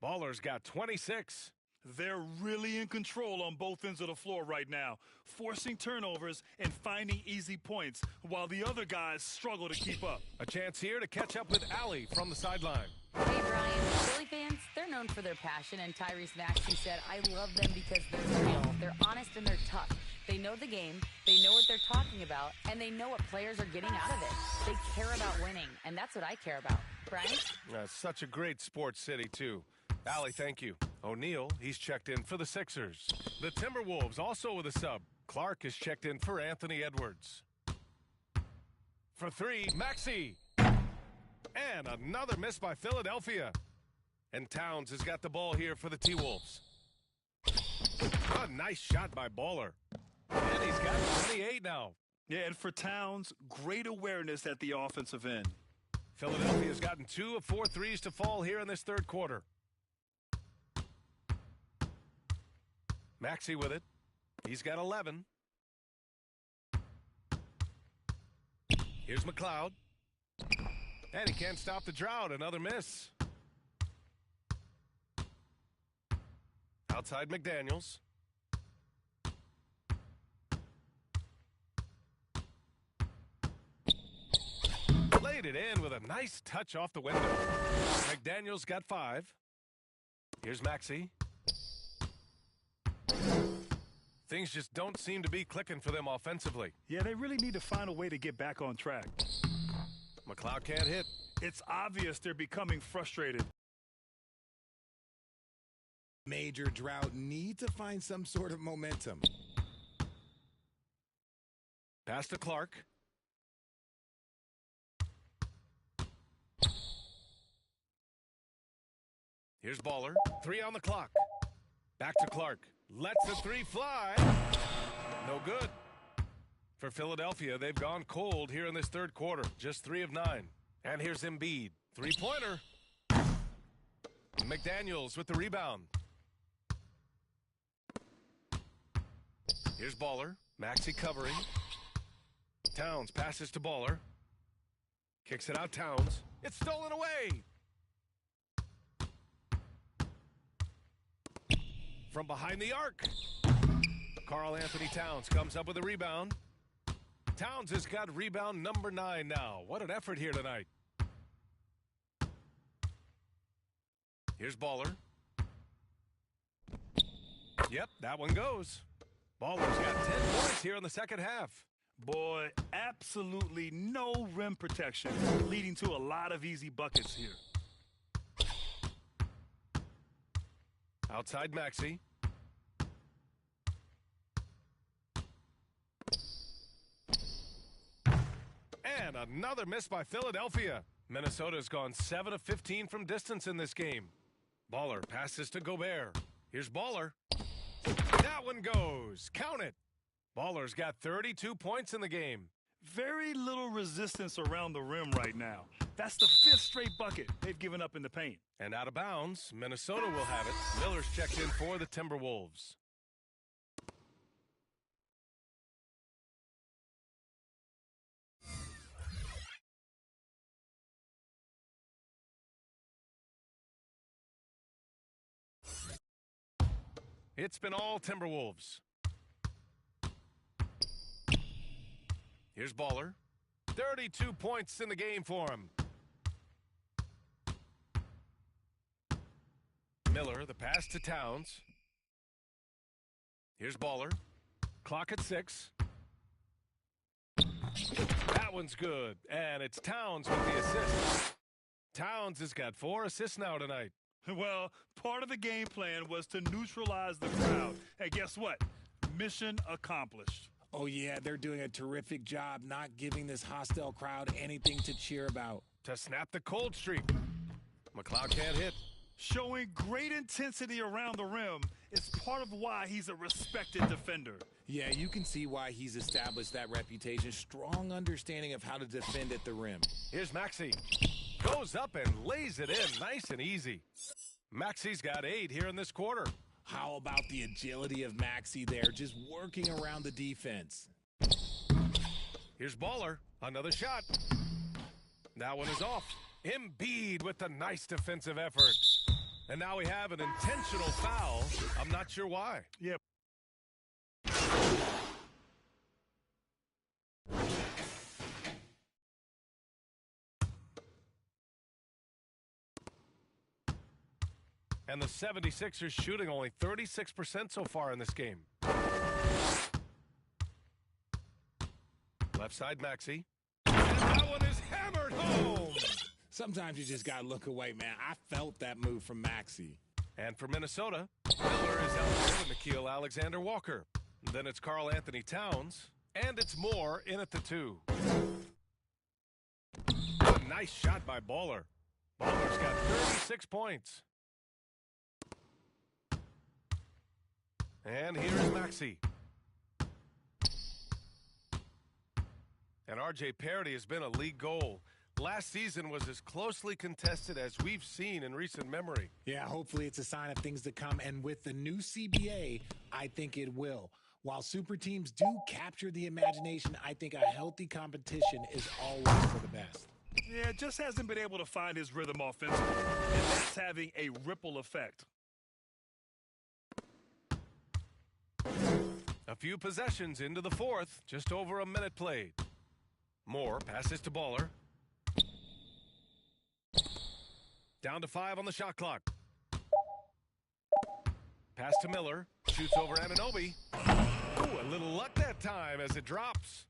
Baller's got 26. They're really in control on both ends of the floor right now, forcing turnovers and finding easy points, while the other guys struggle to keep up. A chance here to catch up with Allie from the sideline. Hey, Brian. Philly fans, they're known for their passion, and Tyrese Maxey said, I love them because they're real, they're honest, and they're tough. They know the game, they know what they're talking about, and they know what players are getting out of it. They care about winning, and that's what I care about. Brian? Such a great sports city, too. Allie, thank you. O'Neal, he's checked in for the Sixers. The Timberwolves also with a sub. Clark is checked in for Anthony Edwards. For 3, Maxey. And another miss by Philadelphia. And Towns has got the ball here for the T-Wolves. A nice shot by Baller. And he's got 28 now. Yeah, and for Towns, great awareness at the offensive end. Philadelphia's gotten 2 of 4 threes to fall here in this third quarter. Maxey with it. He's got 11. Here's McLeod. And he can't stop the drought. Another miss. Outside McDaniels. Laid it in with a nice touch off the window. McDaniels got 5. Here's Maxey. Things just don't seem to be clicking for them offensively. Yeah, they really need to find a way to get back on track. McLeod can't hit. It's obvious they're becoming frustrated. Major drought need to find some sort of momentum. Pass to Clark. Here's Baller. 3 on the clock. Back to Clark. Lets the three fly. No good. For Philadelphia, they've gone cold here in this third quarter. Just 3 of 9. And here's Embiid. Three-pointer. McDaniels with the rebound. Here's Baller. Maxey covering. Towns passes to Baller. Kicks it out, Towns. It's stolen away. From behind the arc. Karl Anthony Towns comes up with a rebound. Towns has got rebound number 9 now. What an effort here tonight. Here's Baller. Yep, that one goes. Baller's got 10 points here in the second half. Boy, absolutely no rim protection, leading to a lot of easy buckets here. Outside Maxey. And another miss by Philadelphia. Minnesota's gone 7 of 15 from distance in this game. Baller passes to Gobert. Here's Baller. That one goes. Count it. Baller's got 32 points in the game. Very little resistance around the rim right now. That's the 5th straight bucket they've given up in the paint. And out of bounds, Minnesota will have it. Miller's checked in for the Timberwolves. It's been all Timberwolves. Here's Baller. 32 points in the game for him. Miller, the pass to Towns. Here's Baller. Clock at 6. That one's good. And it's Towns with the assist. Towns has got 4 assists now tonight. Well, part of the game plan was to neutralize the crowd. And guess what? Mission accomplished. Oh, yeah, they're doing a terrific job not giving this hostile crowd anything to cheer about. To snap the cold streak. McLeod can't hit. Showing great intensity around the rim is part of why he's a respected defender. Yeah, you can see why he's established that reputation. Strong understanding of how to defend at the rim. Here's Maxey. Goes up and lays it in nice and easy. Maxey's got 8 here in this quarter. How about the agility of Maxey there, just working around the defense? Here's Baller. Another shot. That one is off. Embiid with the nice defensive effort. And now we have an intentional foul. I'm not sure why. Yep. And the 76ers shooting only 36% so far in this game. Left side Maxey. And that one is hammered home. Sometimes you just got to look away, man. I felt that move from Maxey. And for Minnesota, Miller is out there with Nickeil Alexander-Walker. Then it's Karl Anthony Towns. And it's Moore in at the 2. A nice shot by Baller. Baller's got 36 points. And here's Maxey. And R.J. Parody has been a league goal. Last season was as closely contested as we've seen in recent memory. Yeah, hopefully it's a sign of things to come. And with the new CBA, I think it will. While super teams do capture the imagination, I think a healthy competition is always for the best. Yeah, just hasn't been able to find his rhythm offensively. And that's having a ripple effect. A few possessions into the fourth, just over a minute played. Moore passes to Baller. Down to 5 on the shot clock. Pass to Miller. Shoots over Anunoby. Ooh, a little luck that time as it drops.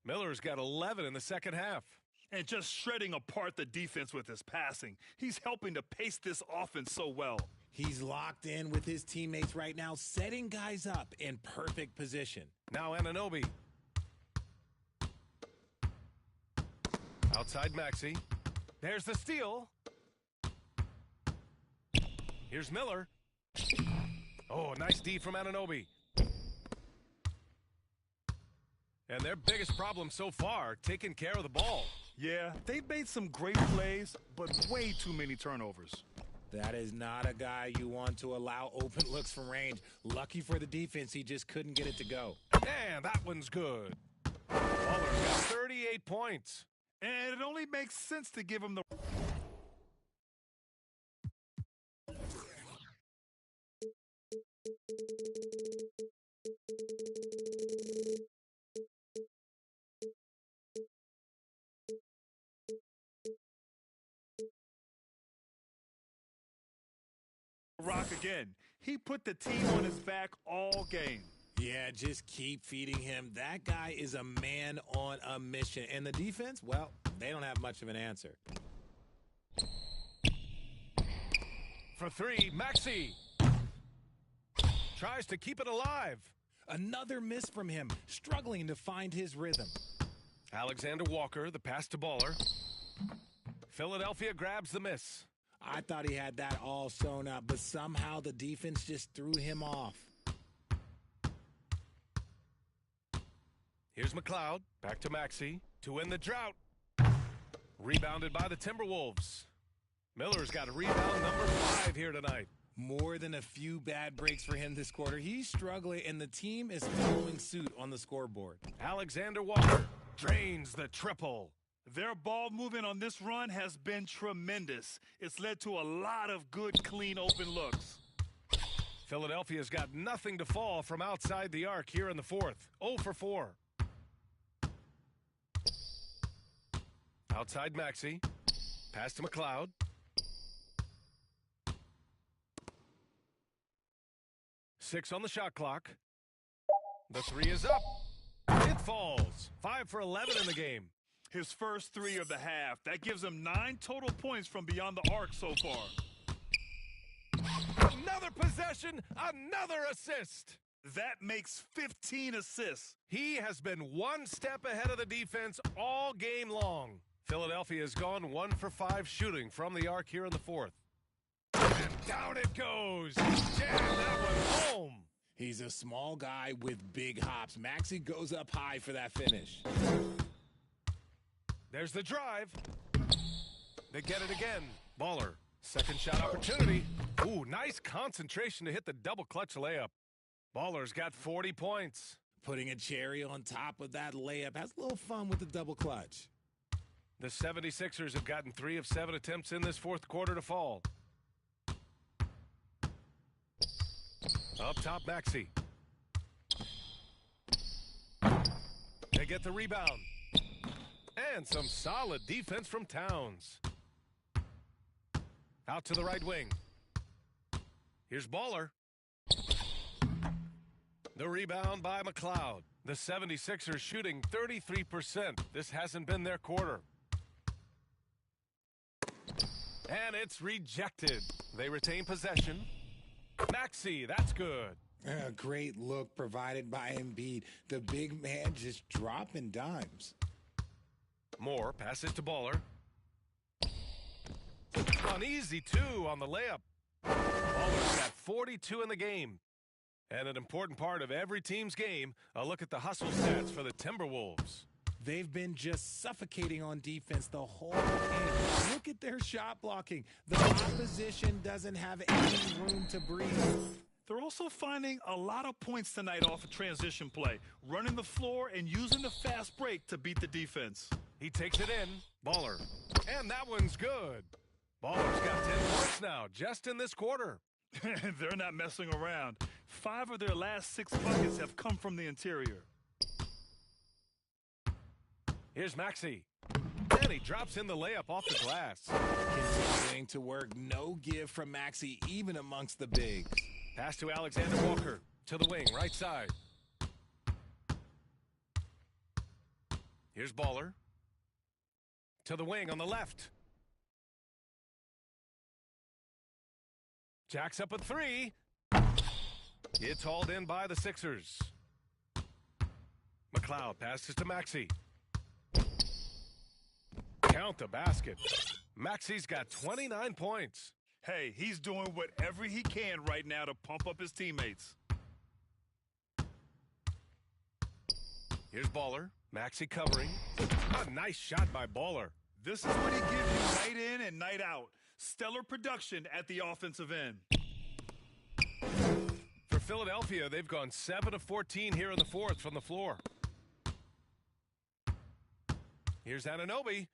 Miller's got 11 in the second half. And just shredding apart the defense with his passing. He's helping to pace this offense so well. He's locked in with his teammates right now, setting guys up in perfect position. Now Anunoby. Outside Maxey. There's the steal. Here's Miller. Oh, nice D from Anunoby. And their biggest problem so far, taking care of the ball. Yeah, they've made some great plays, but way too many turnovers. That is not a guy you want to allow open looks from range. Lucky for the defense, he just couldn't get it to go. And that one's good. Baller's got 38 points. And it only makes sense to give him the... rock again. He put the team on his back all game. Yeah, just keep feeding him. That guy is a man on a mission. And the defense, well, they don't have much of an answer. For three, Maxey tries to keep it alive. Another miss from him, struggling to find his rhythm. Alexander Walker, the pass to Baller. Philadelphia grabs the miss. I thought he had that all sewn up, but somehow the defense just threw him off. Here's McLeod, back to Maxey to win the drought. Rebounded by the Timberwolves. Miller's got a rebound number 5 here tonight. More than a few bad breaks for him this quarter. He's struggling, and the team is following suit on the scoreboard. Alexander Walker drains the triple. Their ball movement on this run has been tremendous. It's led to a lot of good, clean, open looks. Philadelphia's got nothing to fall from outside the arc here in the fourth. 0 for 4. Outside Maxey. Pass to McLeod. Six on the shot clock. The three is up. It falls. 5 for 11 in the game. His first 3 of the half. That gives him 9 total points from beyond the arc so far. Another possession, another assist. That makes 15 assists. He has been one step ahead of the defense all game long. Philadelphia has gone 1 for 5 shooting from the arc here in the fourth. And down it goes. Jam that one home. He's a small guy with big hops. Maxey goes up high for that finish. There's the drive. They get it again. Baller. Second shot opportunity. Ooh, nice concentration to hit the double clutch layup. Baller's got 40 points. Putting a cherry on top of that layup. Has a little fun with the double clutch. The 76ers have gotten 3 of 7 attempts in this fourth quarter to fall. Up top, Maxey. They get the rebound. And some solid defense from Towns. Out to the right wing. Here's Baller. The rebound by McLeod. The 76ers shooting 33%. This hasn't been their quarter. And it's rejected. They retain possession. Maxey, that's good. A great look provided by Embiid. The big man just dropping dimes. Moore passes to Baller. Uneasy, too, on the layup. Baller's got 42 in the game. And an important part of every team's game, a look at the hustle stats for the Timberwolves. They've been just suffocating on defense the whole game. Look at their shot blocking. The opposition doesn't have any room to breathe. They're also finding a lot of points tonight off of transition play, running the floor and using the fast break to beat the defense. He takes it in. Baller. And that one's good. Baller's got 10 points now, just in this quarter. They're not messing around. 5 of their last 6 buckets have come from the interior. Here's Maxey. And he drops in the layup off the glass. Continuing to work. No give from Maxey, even amongst the bigs. Pass to Alexander Walker. To the wing, right side. Here's Baller. To the wing on the left. Jacks up a 3. It's hauled in by the Sixers. McLeod passes to Maxey. Count the basket. Maxey's got 29 points. Hey, he's doing whatever he can right now to pump up his teammates. Here's Baller. Maxey covering. A nice shot by Baller. This is what he gives you night in and night out. Stellar production at the offensive end. For Philadelphia, they've gone 7 of 14 here in the fourth from the floor. Here's Anunoby.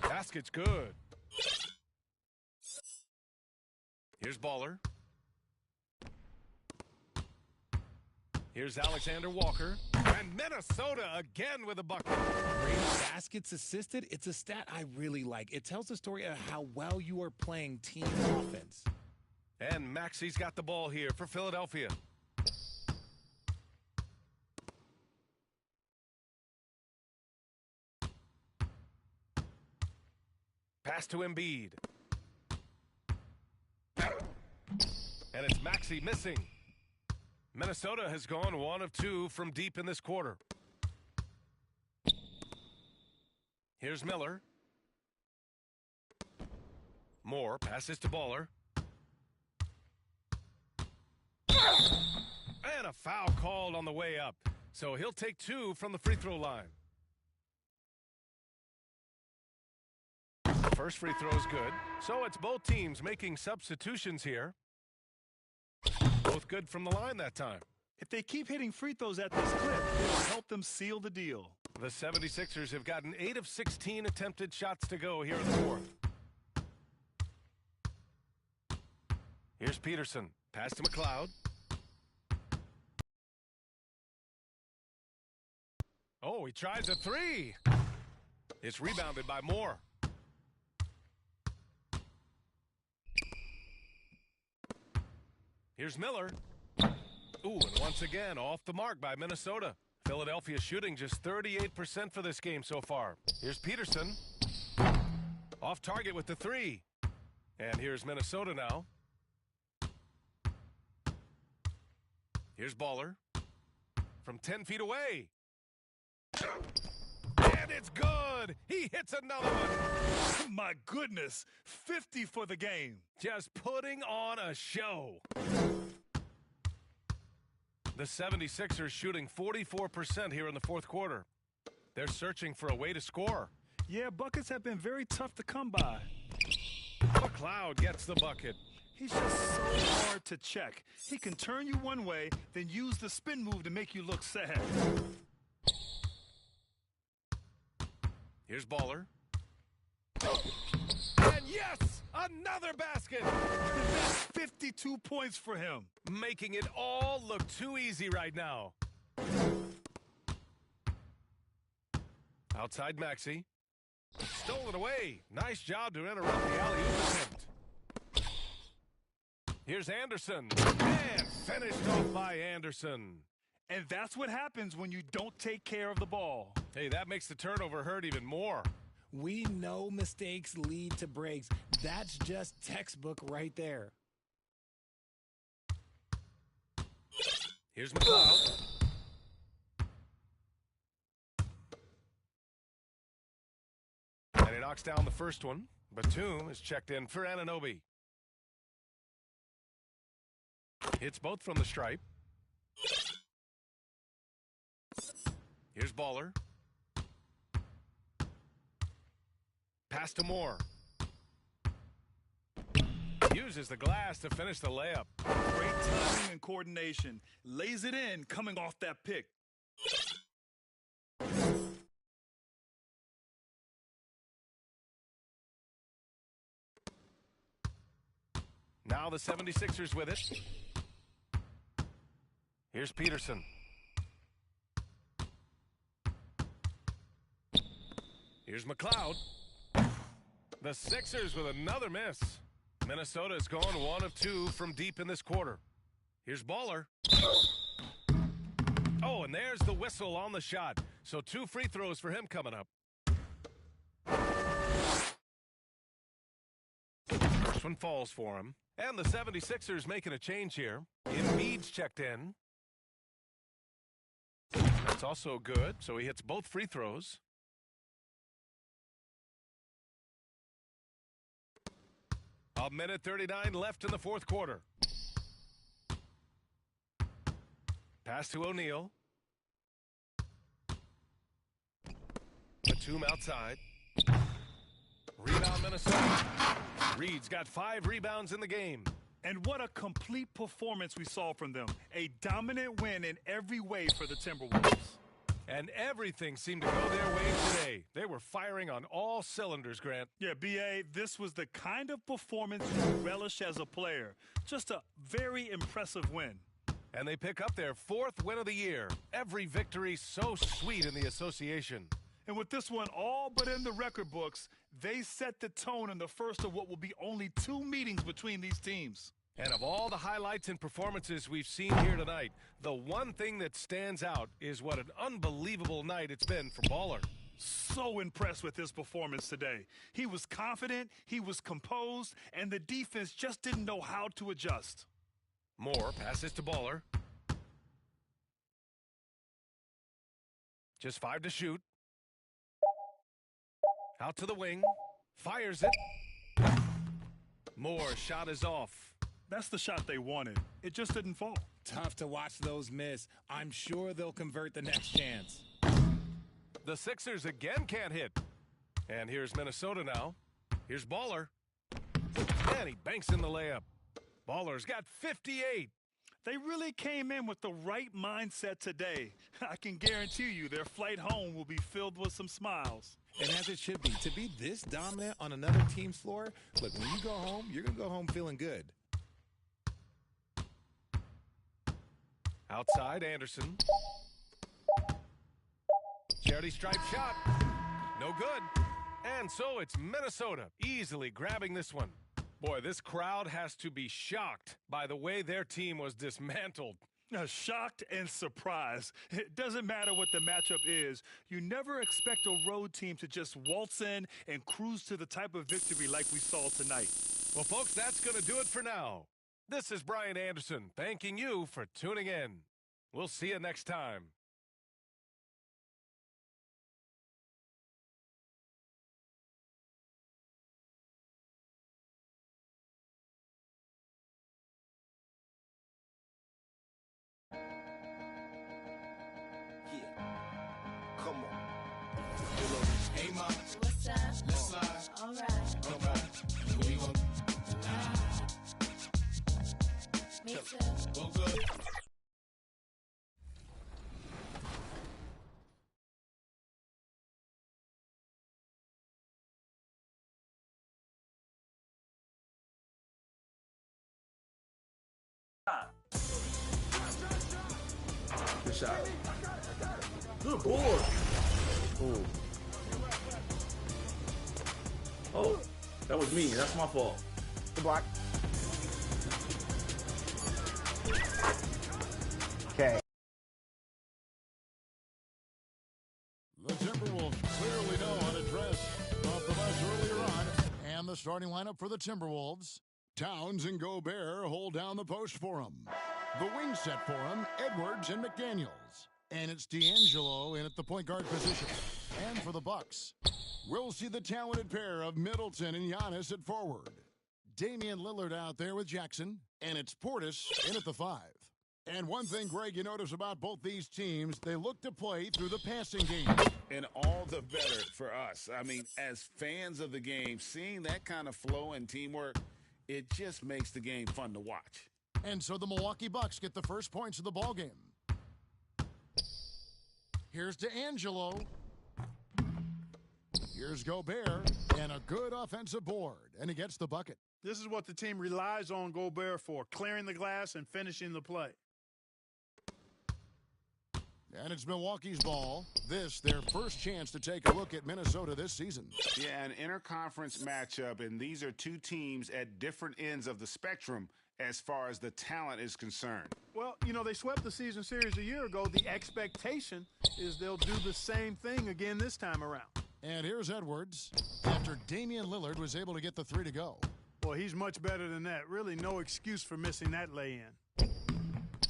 Basket's good. Here's Baller. Here's Alexander Walker. And Minnesota again with a bucket. Baskets assisted, it's a stat I really like. It tells the story of how well you are playing team offense. And Maxey's got the ball here for Philadelphia. Pass to Embiid. And it's Maxey missing. Minnesota has gone 1 of 2 from deep in this quarter. Here's Miller. Moore passes to Baller. And a foul called on the way up. So he'll take 2 from the free throw line. First free throw is good. So it's both teams making substitutions here. Both good from the line that time. If they keep hitting free throws at this clip, it'll help them seal the deal. The 76ers have gotten 8 of 16 attempted shots to go here in the fourth. Here's Peterson. Pass to McLeod. Oh, he tries a 3. It's rebounded by Moore. Here's Miller. Ooh, and once again, off the mark by Minnesota. Philadelphia shooting just 38% for this game so far. Here's Peterson. Off target with the 3. And here's Minnesota now. Here's Baller. From 10 feet away. And it's good. He hits another one. My goodness. 50 for the game. Just putting on a show. The 76ers shooting 44% here in the fourth quarter. They're searching for a way to score. Yeah, buckets have been very tough to come by. McLeod gets the bucket. He's just so hard to check. He can turn you one way, then use the spin move to make you look sad. Here's Baller. And yes, another basket. That's 52 points for him. Making it all look too easy right now. Outside Maxey. Stolen away. Nice job to interrupt the alley-oop attempt. Here's Anderson. And finished off by Anderson. And that's what happens when you don't take care of the ball. Hey, that makes the turnover hurt even more. We know mistakes lead to breaks. That's just textbook right there. Here's McLeod. And he knocks down the first one. Batum is checked in for Anunoby. Hits both from the stripe. Here's Baller. Pass to Moore. Uses the glass to finish the layup. Great timing and coordination. Lays it in coming off that pick. Now the 76ers with it. Here's Peterson. Here's McLeod. The Sixers with another miss. Minnesota has gone 1 of 2 from deep in this quarter. Here's Baller. Oh, and there's the whistle on the shot. So 2 free throws for him coming up. First one falls for him. And the 76ers making a change here. Embiid's checked in. That's also good. So he hits both free throws. A minute 39 left in the fourth quarter. Pass to O'Neal. Batum outside. Rebound Minnesota. Reed's got 5 rebounds in the game. And what a complete performance we saw from them. A dominant win in every way for the Timberwolves. And everything seemed to go their way today. They were firing on all cylinders, Grant. Yeah, B.A., this was the kind of performance you relish as a player. Just a very impressive win. And they pick up their 4th win of the year. Every victory so sweet in the association. And with this one all but in the record books, they set the tone in the first of what will be only 2 meetings between these teams. And of all the highlights and performances we've seen here tonight, the one thing that stands out is what an unbelievable night it's been for Baller. So impressed with his performance today. He was confident, he was composed, and the defense just didn't know how to adjust. Moore passes to Baller. Just 5 to shoot. Out to the wing. Fires it. Moore's shot is off. That's the shot they wanted. It just didn't fall. Tough to watch those miss. I'm sure they'll convert the next chance. The Sixers again can't hit. And here's Minnesota now. Here's Baller. And he banks in the layup. Baller's got 58. They really came in with the right mindset today. I can guarantee you their flight home will be filled with some smiles. And as it should be, to be this dominant on another team's floor, look, when you go home, you're going to go home feeling good. Outside, Anderson. Charity stripe shot. No good. And so it's Minnesota easily grabbing this one. Boy, this crowd has to be shocked by the way their team was dismantled. Shocked and surprised. It doesn't matter what the matchup is. You never expect a road team to just waltz in and cruise to the type of victory like we saw tonight. Well, folks, that's going to do it for now. This is Brian Anderson thanking you for tuning in. We'll see you next time. Hey, Ma. What's up? Let's slide. All right. All right. We gon' Me too. Well, good. Good shot. Good board. Ooh. Oh, that was me. That's my fault. The block. Okay. The Timberwolves clearly know how to dress off the bus earlier on. And the starting lineup for the Timberwolves. Towns and Gobert hold down the post for them. The wing set for them, Edwards and McDaniels. And it's D'Angelo in at the point guard position. And for the Bucks, we'll see the talented pair of Middleton and Giannis at forward. Damian Lillard out there with Jackson. And it's Portis in at the 5. And one thing, Greg, you notice about both these teams, they look to play through the passing game. And all the better for us. I mean, as fans of the game, seeing that kind of flow and teamwork, it just makes the game fun to watch. And so the Milwaukee Bucks get the first points of the ballgame. Here's D'Angelo. Here's Gobert, and a good offensive board, and he gets the bucket. This is what the team relies on Gobert for, clearing the glass and finishing the play. And it's Milwaukee's ball. This, their first chance to take a look at Minnesota this season. Yeah, an interconference matchup, and these are two teams at different ends of the spectrum as far as the talent is concerned. Well, you know, they swept the season series a year ago. The expectation is they'll do the same thing again this time around. And here's Edwards after Damian Lillard was able to get the 3 to go. Well, he's much better than that. Really no excuse for missing that lay-in.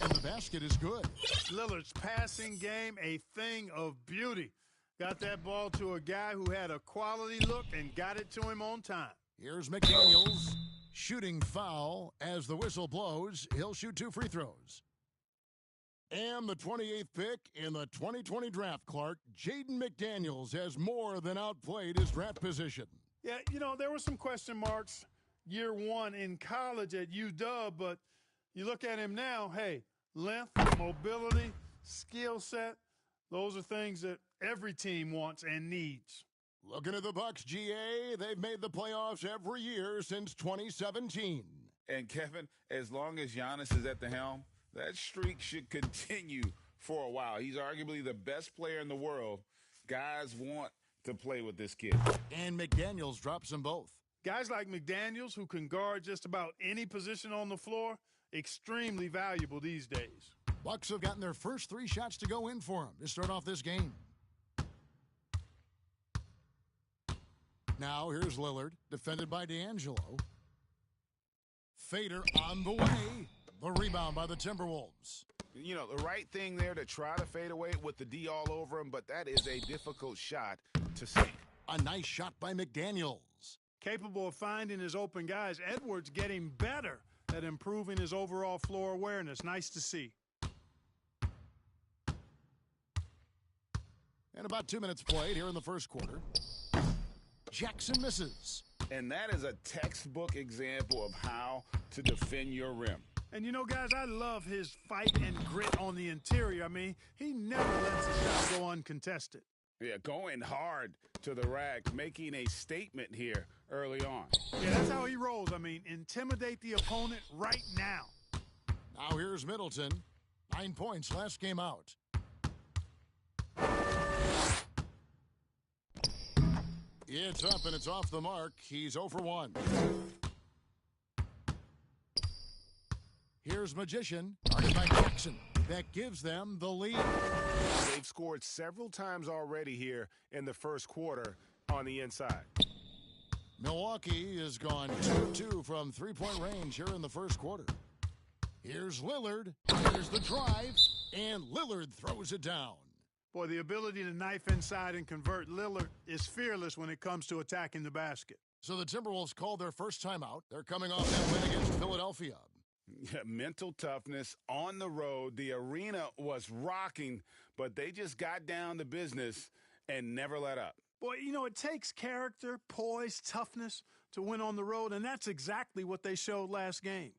And the basket is good. Lillard's passing game, a thing of beauty. Got that ball to a guy who had a quality look and got it to him on time. Here's McDaniels. Shooting foul. As the whistle blows, he'll shoot 2 free throws. And the 28th pick in the 2020 draft, Clark, Jaden McDaniels has more than outplayed his draft position. Yeah, you know, there were some question marks year one in college at UW, but you look at him now, hey, length, mobility, skill set, those are things that every team wants and needs. Looking at the Bucks, GA, they've made the playoffs every year since 2017. And Kevin, as long as Giannis is at the helm, that streak should continue for a while. He's arguably the best player in the world. Guys want to play with this kid. And McDaniels drops them both. Guys like McDaniels, who can guard just about any position on the floor, extremely valuable these days. Bucks have gotten their first 3 shots to go in for him to start off this game. Now here's Lillard, defended by D'Angelo. Fader on the way. The rebound by the Timberwolves. You know, the right thing there to try to fade away with the D all over him, but that is a difficult shot to sink. A nice shot by McDaniels. Capable of finding his open guys. Edwards getting better at improving his overall floor awareness. Nice to see. And about 2 minutes played here in the first quarter. Jackson misses. And that is a textbook example of how to defend your rim. And you know, guys, I love his fight and grit on the interior. I mean, he never lets a shot go uncontested. Yeah, going hard to the rack, making a statement here early on. Yeah, that's how he rolls. I mean, intimidate the opponent right now. Now here's Middleton. 9 points last game out. It's up and it's off the mark. He's 0 for 1. Here's Magician, guarded by Jackson. That gives them the lead. They've scored several times already here in the first quarter on the inside. Milwaukee has gone 2-2 from three-point range here in the first quarter. Here's Lillard. Here's the drive. And Lillard throws it down. Boy, the ability to knife inside and convert. Lillard is fearless when it comes to attacking the basket. So the Timberwolves called their first timeout. They're coming off that win against Philadelphia. Yeah, mental toughness on the road. The arena was rocking, but they just got down to business and never let up. Boy, you know, it takes character, poise, toughness to win on the road, and that's exactly what they showed last game.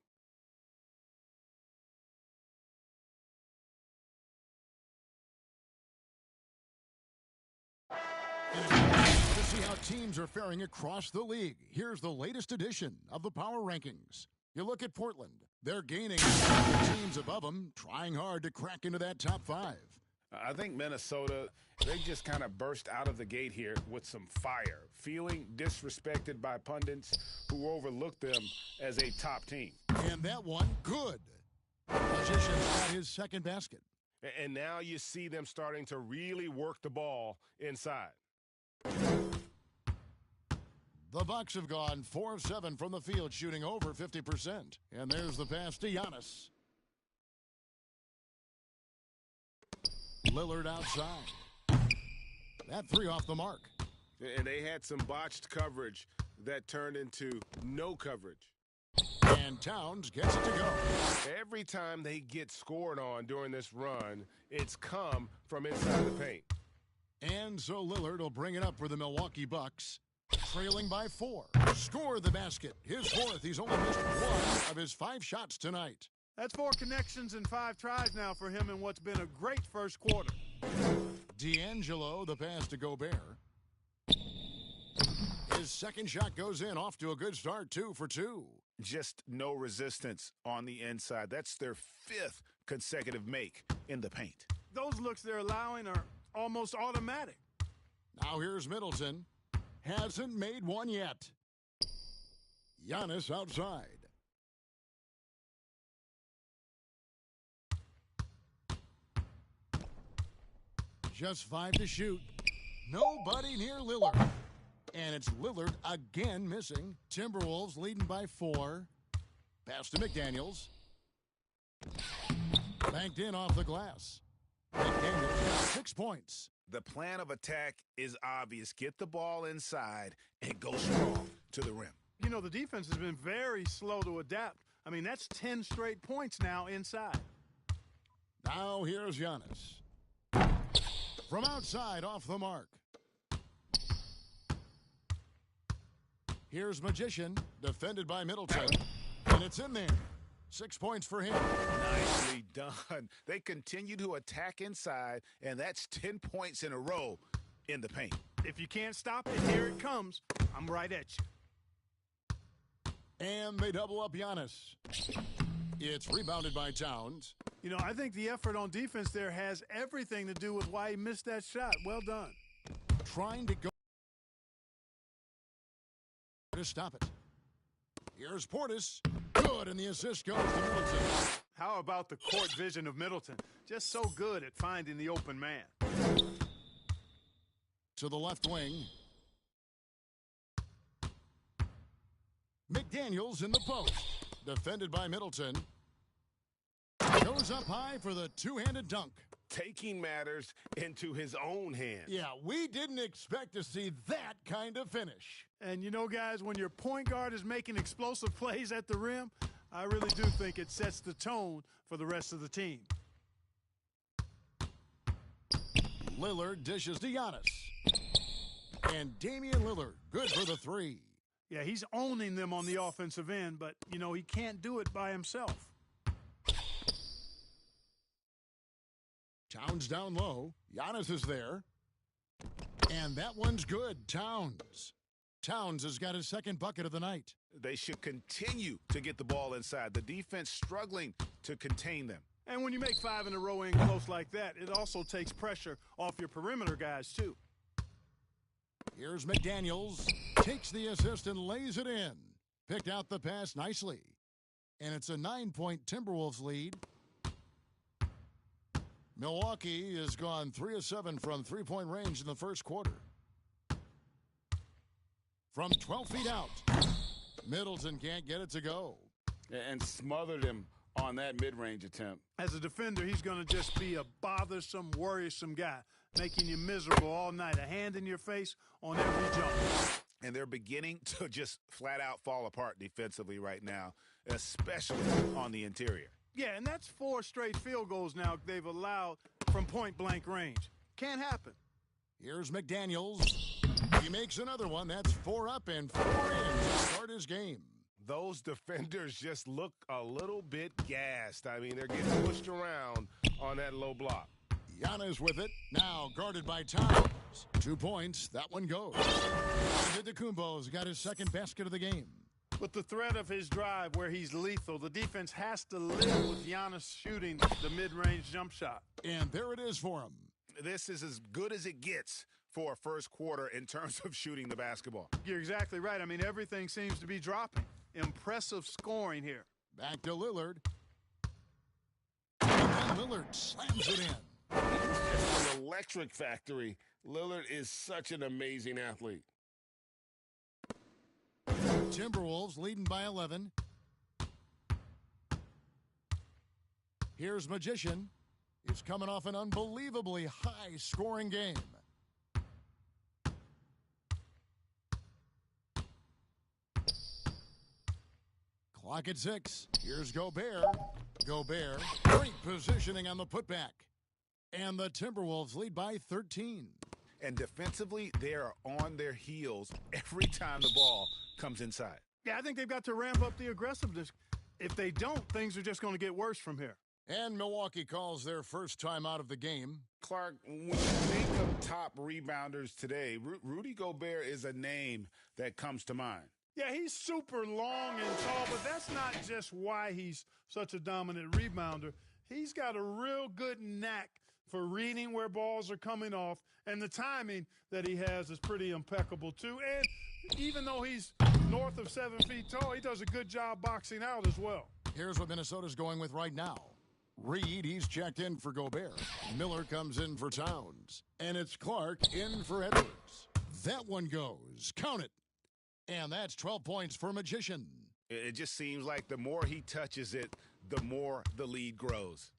To see how teams are faring across the league, here's the latest edition of the Power Rankings. You look at Portland. They're gaining teams above them, trying hard to crack into that top 5. I think Minnesota, they just kind of burst out of the gate here with some fire, feeling disrespected by pundits who overlooked them as a top team. And that one, good. Magician's got his second basket. And now you see them starting to really work the ball inside. The Bucks have gone 4 of 7 from the field, shooting over 50%. And there's the pass to Giannis. Lillard outside. That 3 off the mark. And they had some botched coverage that turned into no coverage. And Towns gets it to go. Every time they get scored on during this run, it's come from inside the paint. And so Lillard will bring it up for the Milwaukee Bucks. Trailing by 4. Score the basket. His 4th. He's only missed 1 of his 5 shots tonight. That's 4 connections and 5 tries now for him in what's been a great first quarter. D'Angelo, the pass to Gobert. His second shot goes in, off to a good start, 2 for 2. Just no resistance on the inside. That's their 5th consecutive make in the paint. Those looks they're allowing are almost automatic. Now here's Middleton. Hasn't made one yet. Giannis outside. Just 5 to shoot. Nobody near Lillard. And it's Lillard again missing. Timberwolves leading by 4. Pass to McDaniels. Banked in off the glass. McDaniels got 6 points. The plan of attack is obvious. Get the ball inside and go strong to the rim. You know, the defense has been very slow to adapt. I mean, that's 10 straight points now inside. Now here's Giannis. From outside, off the mark. Here's Magician, defended by Middleton. And it's in there. 6 points for him. Nicely done. They continue to attack inside, and that's 10 points in a row in the paint. If you can't stop it, here it comes. I'm right at you. And they double up Giannis. It's rebounded by Towns. You know, I think the effort on defense there has everything to do with why he missed that shot. Well done. Trying to go to stop it. Here's Portis. Good, and the assist goes to Middleton. How about the court vision of Middleton? Just so good at finding the open man. To the left wing. McDaniels in the post. Defended by Middleton. Goes up high for the two-handed dunk. Taking matters into his own hands. Yeah, we didn't expect to see that kind of finish. And you know, guys, when your point guard is making explosive plays at the rim, I really do think it sets the tone for the rest of the team. Lillard dishes to Giannis. And Damian Lillard, good for the three. Yeah, he's owning them on the offensive end, but, you know, he can't do it by himself. Towns down low. Giannis is there. And that one's good. Towns has got his second bucket of the night. They should continue to get the ball inside. The defense struggling to contain them. And when you make 5 in a row in close like that, it also takes pressure off your perimeter guys, too. Here's McDaniels. Takes the assist and lays it in. Picked out the pass nicely. And it's a 9-point Timberwolves lead. Milwaukee has gone 3 of 7 from three-point range in the first quarter. From 12 feet out, Middleton can't get it to go. And smothered him on that mid-range attempt. As a defender, he's going to just be a bothersome, worrisome guy, making you miserable all night, a hand in your face on every jump. And they're beginning to just flat-out fall apart defensively right now, especially on the interior. Yeah, and that's 4 straight field goals now they've allowed from point-blank range. Can't happen. Here's McDaniels. He makes another one. That's 4 up and 4 in to start his game. Those defenders just look a little bit gassed. I mean, they're getting pushed around on that low block. Giannis with it. Now guarded by Towns. 2 points. That one goes. Antetokounmpo's got his second basket of the game. With the threat of his drive where he's lethal, the defense has to live with Giannis shooting the mid-range jump shot. And there it is for him. This is as good as it gets for a first quarter in terms of shooting the basketball. You're exactly right. I mean, everything seems to be dropping. Impressive scoring here. Back to Lillard. And then Lillard slams it in. He's just an electric factory. Lillard is such an amazing athlete. Timberwolves leading by 11. Here's Magician. He's coming off an unbelievably high-scoring game. Clock at 6. Here's Gobert. Gobert, great positioning on the putback. And the Timberwolves lead by 13. And defensively, they are on their heels every time the ball comes inside. Yeah, I think they've got to ramp up the aggressiveness. If they don't, things are just going to get worse from here. And Milwaukee calls their first time out of the game. Clark, when you think of top rebounders today, Rudy Gobert is a name that comes to mind. Yeah, he's super long and tall, but that's not just why he's such a dominant rebounder. He's got a real good knack for reading where balls are coming off, and the timing that he has is pretty impeccable, too. And even though he's north of 7 feet tall, he does a good job boxing out as well. Here's what Minnesota's going with right now. Reed, he's checked in for Gobert. Miller comes in for Towns. And it's Clark in for Edwards. That one goes. Count it. And that's 12 points for Magician. It just seems like the more he touches it, the more the lead grows.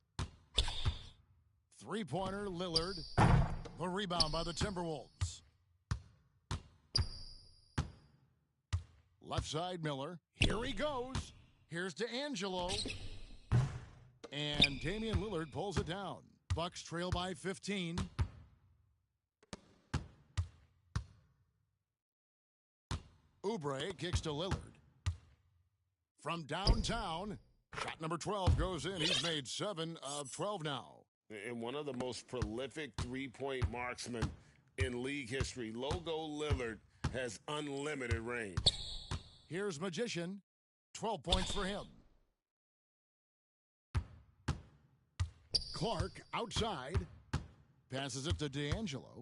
Three-pointer, Lillard. The rebound by the Timberwolves. Left side, Miller. Here he goes. Here's D'Angelo. And Damian Lillard pulls it down. Bucks trail by 15. Oubre kicks to Lillard. From downtown, shot number 12 goes in. He's made 7 of 12 now. And one of the most prolific three-point marksmen in league history, Logo Lillard, has unlimited range. Here's Magician. 12 points for him. Clark outside. Passes it to D'Angelo.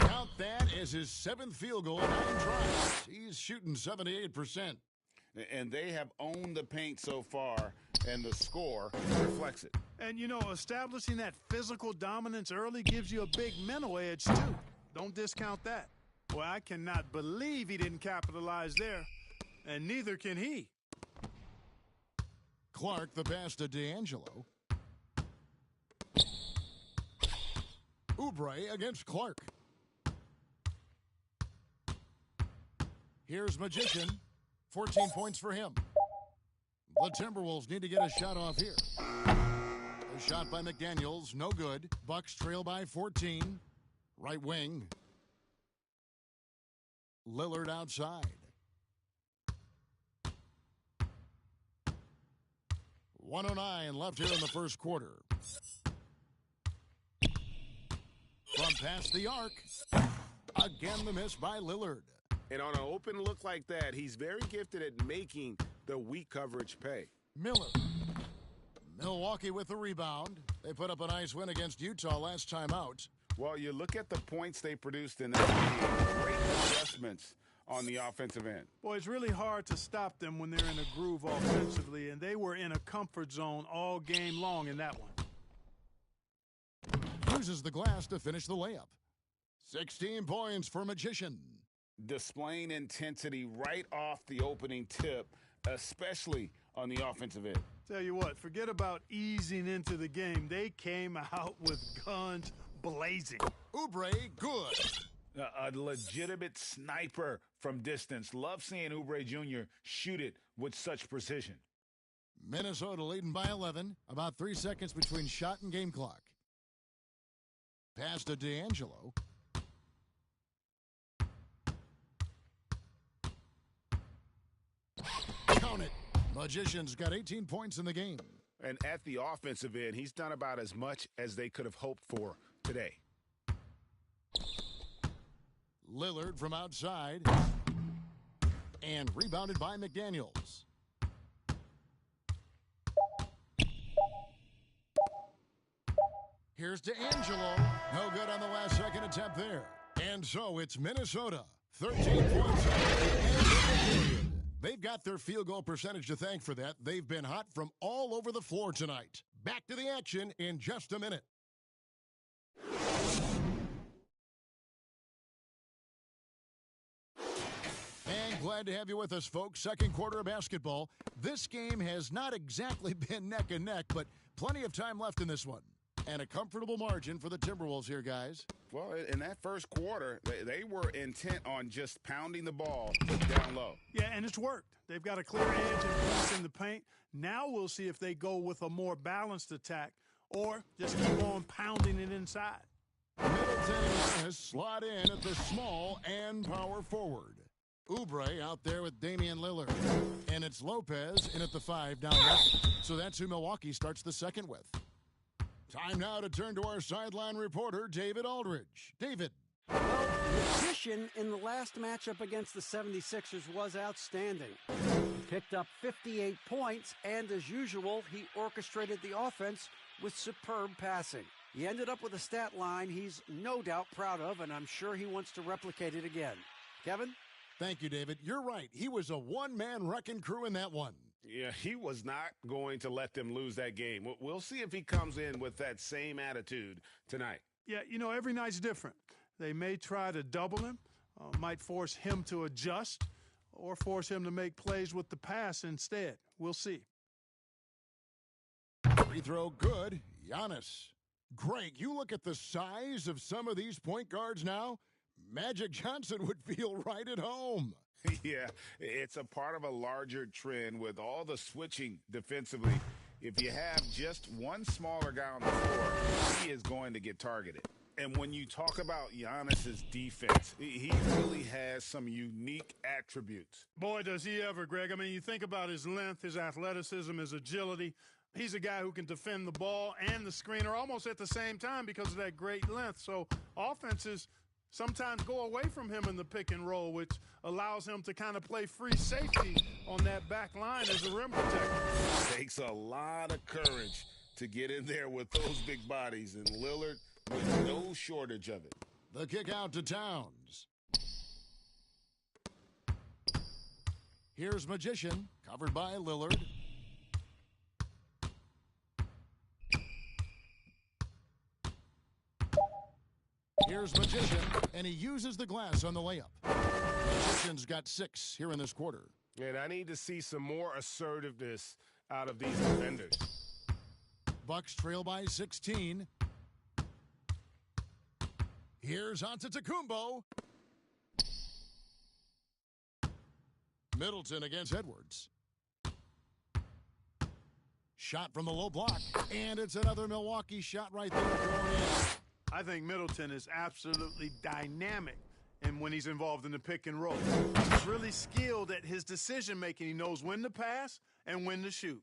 Count that as his 7th field goal in 9 tries. He's shooting 78%. And they have owned the paint so far, and the score reflects it. And, you know, establishing that physical dominance early gives you a big mental edge, too. Don't discount that. Well, I cannot believe he didn't capitalize there, and neither can he. Clark, the pass to D'Angelo. Oubre against Clark. Here's Magician. 14 points for him. The Timberwolves need to get a shot off here. A shot by McDaniels, no good. Bucks trail by 14. Right wing. Lillard outside. 1:09 left here in the first quarter. From past the arc. Again, the miss by Lillard. And on an open look like that, he's very gifted at making the weak coverage pay. Miller. Milwaukee with the rebound. They put up a nice win against Utah last time out. Well, you look at the points they produced in that game. Great adjustments on the offensive end. Boy, it's really hard to stop them when they're in a groove offensively, and they were in a comfort zone all game long in that one. Uses the glass to finish the layup. 16 points for Magician. Displaying intensity right off the opening tip, especially on the offensive end. Tell you what, forget about easing into the game. They came out with guns blazing. Oubre, good. A legitimate sniper from distance. Love seeing Oubre Jr. shoot it with such precision. Minnesota leading by 11. About 3 seconds between shot and game clock. Pass to D'Angelo. Count it. Magician's got 18 points in the game. And at the offensive end, he's done about as much as they could have hoped for today. Lillard from outside. And rebounded by McDaniels. Here's D'Angelo. No good on the last second attempt there. And so it's Minnesota. 13 points at the end of the period. They've got their field goal percentage to thank for that. They've been hot from all over the floor tonight. Back to the action in just a minute. And glad to have you with us, folks. Second quarter of basketball. This game has not exactly been neck and neck, but plenty of time left in this one. And a comfortable margin for the Timberwolves here, guys. Well, in that first quarter, they were intent on just pounding the ball down low. Yeah, and it's worked. They've got a clear edge and points in the paint. Now we'll see if they go with a more balanced attack or just keep on pounding it inside. Middleton has slot in at the small and power forward. Oubre out there with Damian Lillard. And it's Lopez in at the 5 down low. So that's who Milwaukee starts the second with. Time now to turn to our sideline reporter, David Aldridge. David. Well, Magician in the last matchup against the 76ers was outstanding. He picked up 58 points, and as usual, he orchestrated the offense with superb passing. He ended up with a stat line he's no doubt proud of, and I'm sure he wants to replicate it again. Kevin? Thank you, David. You're right. He was a one-man wrecking crew in that one. Yeah, he was not going to let them lose that game. We'll see if he comes in with that same attitude tonight. Yeah, you know, every night's different. They may try to double him, might force him to adjust, or force him to make plays with the pass instead. We'll see. Free throw good. Giannis. Greg, you look at the size of some of these point guards now. Magic Johnson would feel right at home. Yeah, it's a part of a larger trend with all the switching defensively. If you have just one smaller guy on the floor, he is going to get targeted. And when you talk about Giannis's defense, he really has some unique attributes. Boy, does he ever, Greg. I mean, you think about his length, his athleticism, his agility. He's a guy who can defend the ball and the screener almost at the same time because of that great length. So offenses sometimes go away from him in the pick and roll, which allows him to kind of play free safety on that back line as a rim protector. Takes a lot of courage to get in there with those big bodies, and Lillard with no shortage of it. The kick out to Towns. Here's Magician, covered by Lillard. Here's Magician, and he uses the glass on the layup. Magician's got 6 here in this quarter. And I need to see some more assertiveness out of these defenders. Bucks trail by 16. Here's Antetokounmpo. Middleton against Edwards. Shot from the low block, and it's another Milwaukee shot right there going in. I think Middleton is absolutely dynamic and when he's involved in the pick and roll. He's really skilled at his decision-making. He knows when to pass and when to shoot.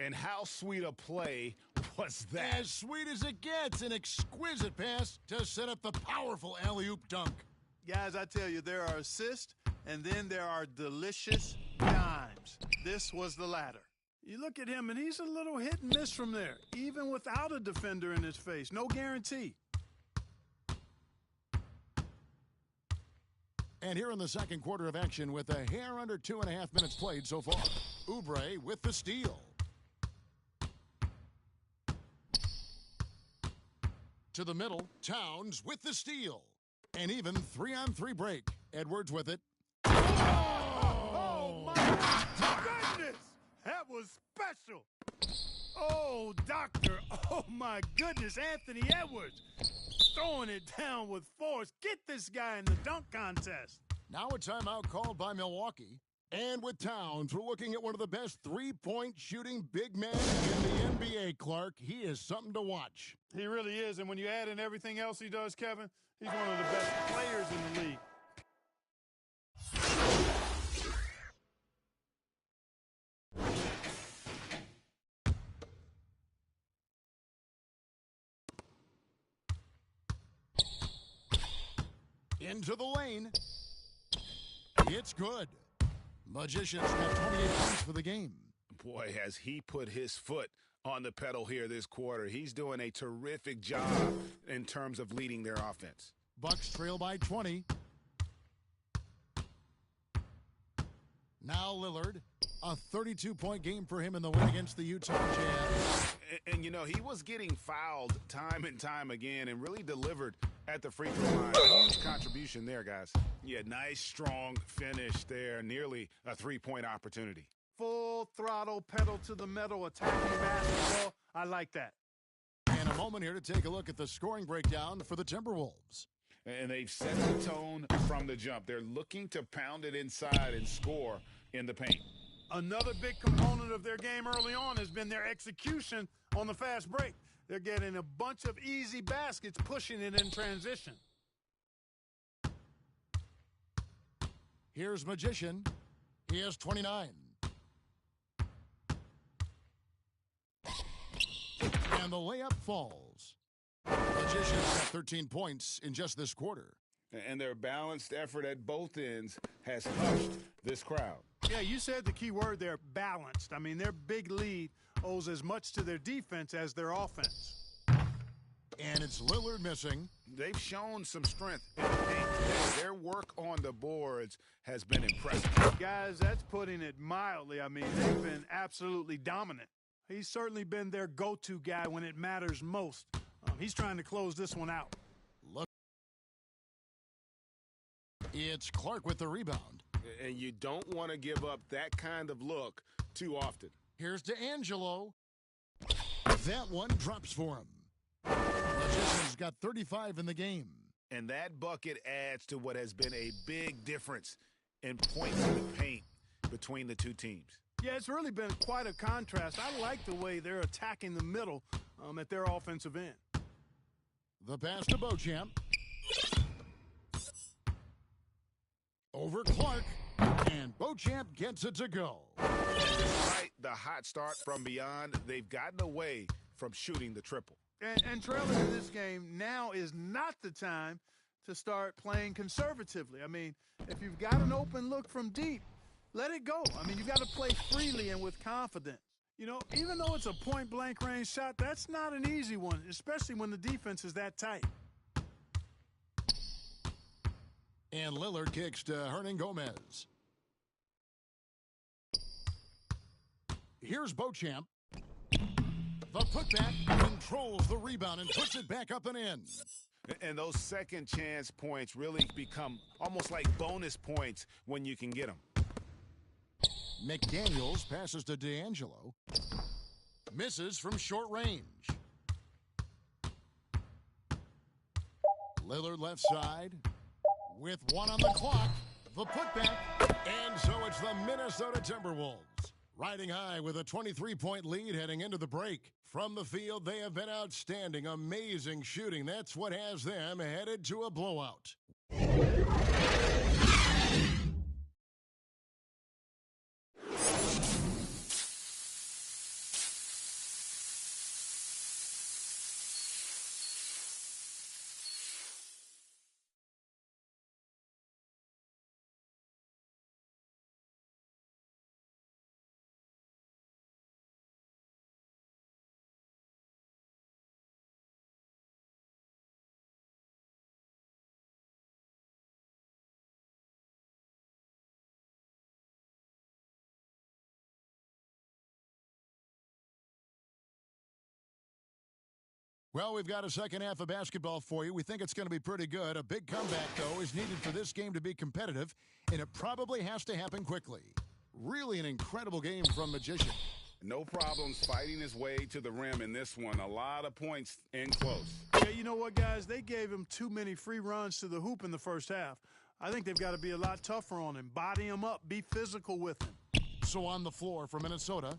And how sweet a play was that? As sweet as it gets, an exquisite pass to set up the powerful alley-oop dunk. Guys, I tell you, there are assists, and then there are delicious dimes. This was the latter. You look at him, and he's a little hit and miss from there, even without a defender in his face. No guarantee. And here in the second quarter of action with a hair under 2.5 minutes played so far, Oubre with the steal. To the middle, Towns with the steal. And even 3-on-3 break. Edwards with it. Oh, my goodness! That was special. Oh, doctor. Oh, my goodness. Anthony Edwards throwing it down with force. Get this guy in the dunk contest. Now a timeout called by Milwaukee. And with Towns, we're looking at one of the best three-point shooting big men in the NBA, Clark. He is something to watch. He really is. And when you add in everything else he does, Kevin, he's one of the best players in the league. Into the lane. It's good. Magician's got 28 points for the game. Boy, has he put his foot on the pedal here this quarter. He's doing a terrific job in terms of leading their offense. Bucks trail by 20. Now Lillard, a 32-point game for him in the win against the Utah Jazz. And you know, he was getting fouled time and time again and really delivered at the free throw line. Huge contribution there, guys. Yeah, nice, strong finish there. Nearly a three-point opportunity. Full throttle, pedal to the metal, attacking basketball. I like that. And a moment here to take a look at the scoring breakdown for the Timberwolves. And they've set the tone from the jump. They're looking to pound it inside and score in the paint. Another big component of their game early on has been their execution on the fast break. They're getting a bunch of easy baskets, pushing it in transition. Here's Magician. He has 29. And the layup falls. Magician's got 13 points in just this quarter. And their balanced effort at both ends has hushed this crowd. Yeah, you said the key word there, balanced. I mean, their big lead owes as much to their defense as their offense. And it's Lillard missing. They've shown some strength in the paint today. Their work on the boards has been impressive. Guys, that's putting it mildly. I mean, they've been absolutely dominant. He's certainly been their go-to guy when it matters most. He's trying to close this one out. Look. It's Clark with the rebound. And you don't want to give up that kind of look too often. Here's D'Angelo. That one drops for him. Magician's got 35 in the game. And that bucket adds to what has been a big difference in points in the paint between the two teams. Yeah, it's really been quite a contrast. I like the way they're attacking the middle at their offensive end. The pass to Beauchamp. Over Clark. And Beauchamp gets it to go. Despite the hot start from beyond, they've gotten away from shooting the triple. And trailing in this game, now is not the time to start playing conservatively. I mean, if you've got an open look from deep, let it go. I mean, you've got to play freely and with confidence. You know, even though it's a point-blank range shot, that's not an easy one, especially when the defense is that tight. And Lillard kicks to Hernangomez. Here's Beauchamp. The putback controls the rebound and puts it back up and in. And those second chance points really become almost like bonus points when you can get them. McDaniels passes to D'Angelo. Misses from short range. Lillard left side. With one on the clock, the putback. And so it's the Minnesota Timberwolves. Riding high with a 23-point lead heading into the break. From the field, they have been outstanding, amazing shooting. That's what has them headed to a blowout. Well, we've got a second half of basketball for you. We think it's going to be pretty good. A big comeback, though, is needed for this game to be competitive, and it probably has to happen quickly. Really an incredible game from Magician. No problems fighting his way to the rim in this one. A lot of points in close. Yeah, you know what, guys? They gave him too many free runs to the hoop in the first half. I think they've got to be a lot tougher on him. Body him up. Be physical with him. So on the floor for Minnesota,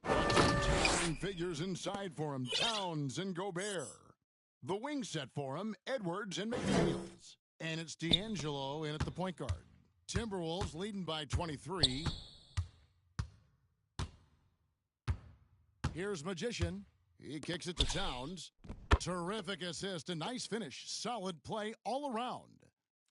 towering figures inside for him, Towns and Gobert. The wing set for him, Edwards and McDaniels. And it's D'Angelo in at the point guard. Timberwolves leading by 23. Here's Magician. He kicks it to Towns. Terrific assist, a nice finish. Solid play all around.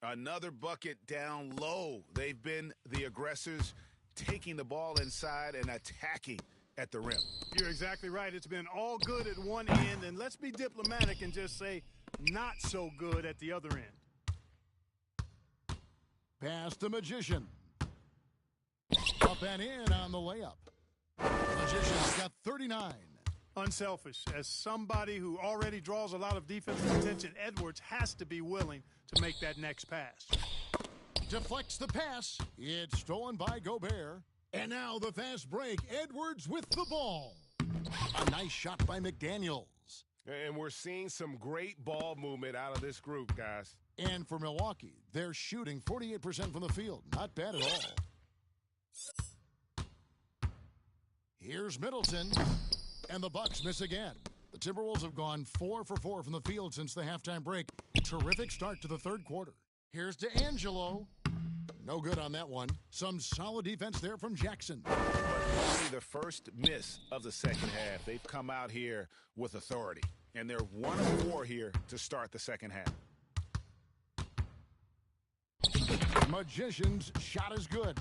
Another bucket down low. They've been the aggressors, taking the ball inside and attacking at the rim. You're exactly right. It's been all good at one end, and let's be diplomatic and just say not so good at the other end. Pass the Magician. Up and in on the layup. Magician's got 39. Unselfish. As somebody who already draws a lot of defensive attention, Edwards has to be willing to make that next pass. Deflects the pass. It's stolen by Gobert. And now the fast break. Edwards with the ball. A nice shot by McDaniels. And we're seeing some great ball movement out of this group, guys. And for Milwaukee, they're shooting 48% from the field. Not bad at all. Here's Middleton. And the Bucks miss again. The Timberwolves have gone 4 for 4 from the field since the halftime break. Terrific start to the third quarter. Here's D'Angelo. No good on that one. Some solid defense there from Jackson. But only the first miss of the second half. They've come out here with authority. And they're 1 of 4 here to start the second half. Magician's shot is good.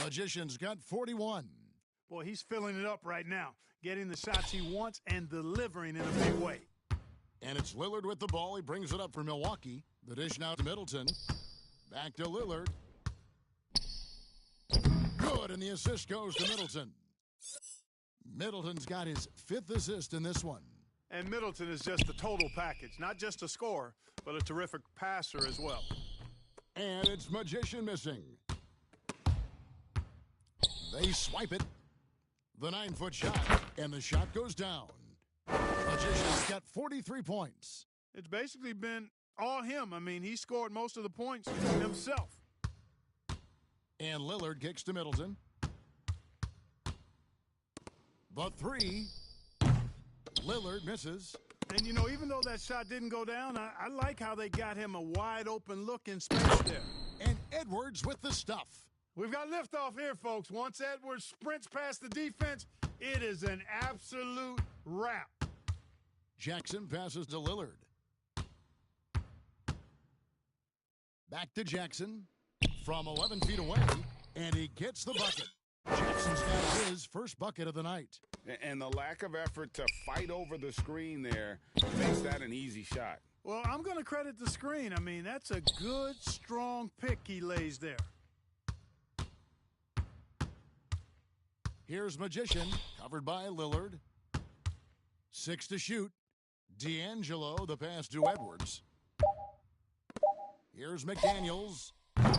Magician's got 41. Boy, he's filling it up right now. Getting the shots he wants and delivering in a big way. And it's Lillard with the ball. He brings it up for Milwaukee. The dish now to Middleton. Back to Lillard. Good, and the assist goes to Middleton. Middleton's got his 5th assist in this one. And Middleton is just the total package. Not just a scorer, but a terrific passer as well. And it's Magician missing. They swipe it. The 9-foot shot, and the shot goes down. Magician's got 43 points. It's basically been all him. I mean, he scored most of the points himself. And Lillard kicks to Middleton. The three. Lillard misses. And, you know, even though that shot didn't go down, I like how they got him a wide-open look in space there. And Edwards with the stuff. We've got liftoff here, folks. Once Edwards sprints past the defense, it is an absolute wrap. Jackson passes to Lillard. Back to Jackson from 11 feet away, and he gets the bucket. Jackson's got his first bucket of the night. And the lack of effort to fight over the screen there makes that an easy shot. Well, I'm going to credit the screen. I mean, that's a good, strong pick he lays there. Here's Magician, covered by Lillard. 6 to shoot. D'Angelo, the pass to Edwards. Here's McDaniels.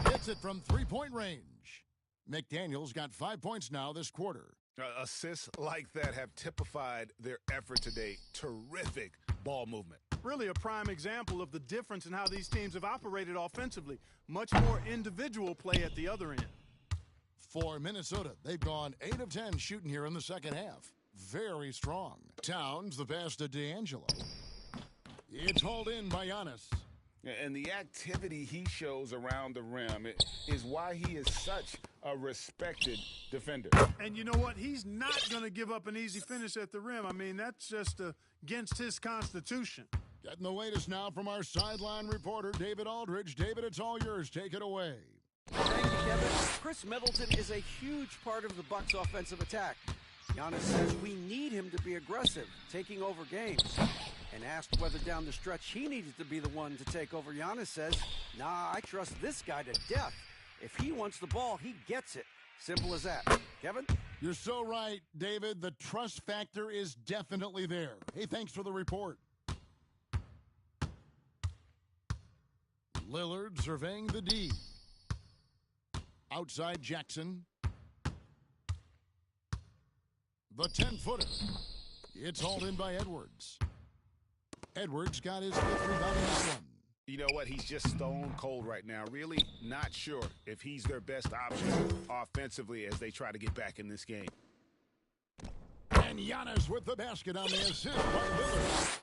Hits it from three-point range. McDaniels got 5 points now this quarter. Assists like that have typified their effort today. Terrific ball movement. Really a prime example of the difference in how these teams have operated offensively. Much more individual play at the other end. For Minnesota, they've gone 8 of 10 shooting here in the second half. Very strong. Towns, the pass to D'Angelo. It's hauled in by Giannis. And the activity he shows around the rim is why he is such a respected defender. And you know what? He's not going to give up an easy finish at the rim. I mean, that's just against his constitution. Getting the latest now from our sideline reporter, David Aldridge. David, it's all yours. Take it away. Thank you, Kevin. Chris Middleton is a huge part of the Bucks' offensive attack. Giannis says we need him to be aggressive, taking over games. And asked whether down the stretch he needed to be the one to take over, Giannis says, nah, I trust this guy to death. If he wants the ball, he gets it. Simple as that. Kevin? You're so right, David. The trust factor is definitely there. Hey, thanks for the report. Lillard surveying the D. Outside Jackson. The 10-footer. It's hauled in by Edwards. Edwards got his 5th rebound in this one. You know what? He's just stone cold right now. Really not sure if he's their best option offensively as they try to get back in this game. And Giannis with the basket on the assist by Lillard.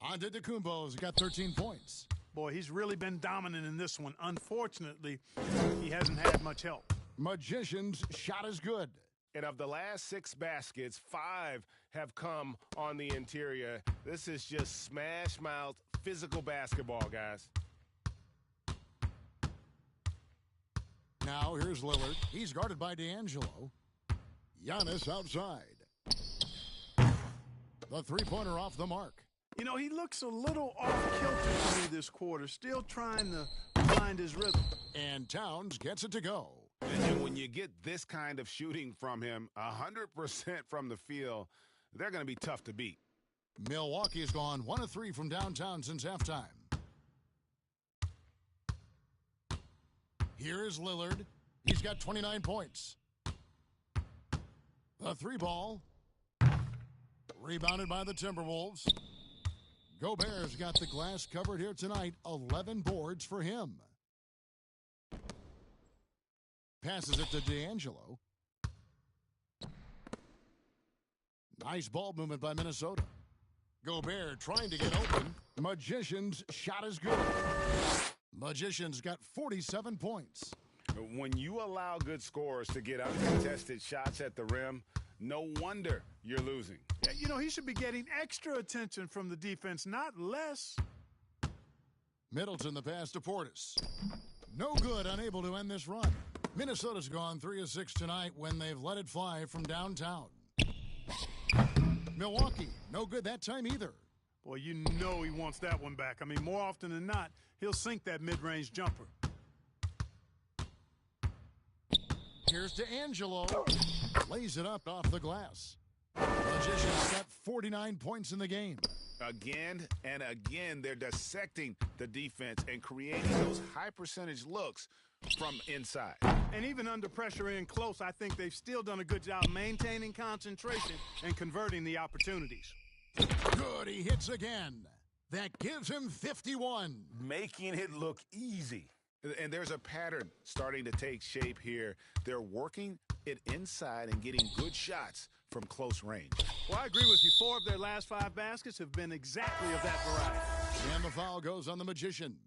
Antetokounmpo's got 13 points. Boy, he's really been dominant in this one. Unfortunately, he hasn't had much help. Magician's shot is good. And of the last 6 baskets, 5 have come on the interior. This is just smash mouth physical basketball, guys. Now here's Lillard. He's guarded by D'Angelo. Giannis outside. The three-pointer off the mark. You know, he looks a little off-kilter to me this quarter, still trying to find his rhythm. And Towns gets it to go. And when you get this kind of shooting from him, 100% from the field, they're going to be tough to beat. Milwaukee's gone 1 of 3 from downtown since halftime. Here is Lillard. He's got 29 points. The 3-ball. Rebounded by the Timberwolves. Gobert's got the glass covered here tonight. 11 boards for him. Passes it to D'Angelo. Nice ball movement by Minnesota. Gobert trying to get open. Magician's shot is good. Magician's got 47 points. When you allow good scorers to get uncontested shots at the rim, no wonder you're losing. Yeah, you know, he should be getting extra attention from the defense, not less. Middleton the pass to Portis. No good, unable to end this run. Minnesota's gone 3 of 6 tonight when they've let it fly from downtown. Milwaukee, no good that time either. Boy, you know he wants that one back. I mean, more often than not, he'll sink that mid-range jumper. Here's D'Angelo. Lays it up off the glass. Magician's got 49 points in the game. Again and again, they're dissecting the defense and creating those high-percentage looks from inside. And even under pressure in close, I think they've still done a good job maintaining concentration and converting the opportunities. Good, he hits again. That gives him 51. Making it look easy. And there's a pattern starting to take shape here. They're working it inside and getting good shots from close range. Well, I agree with you. 4 of their last 5 baskets have been exactly of that variety. And the foul goes on the Magician.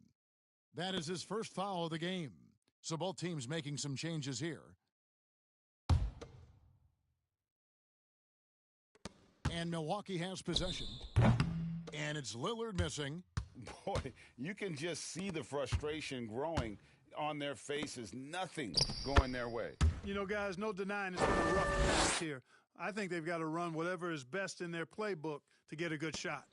That is his first foul of the game. So both teams making some changes here. And Milwaukee has possession. And it's Lillard missing. Boy, you can just see the frustration growing on their faces. Nothing going their way. You know, guys, no denying it's been a rough patch here. I think they've got to run whatever is best in their playbook to get a good shot.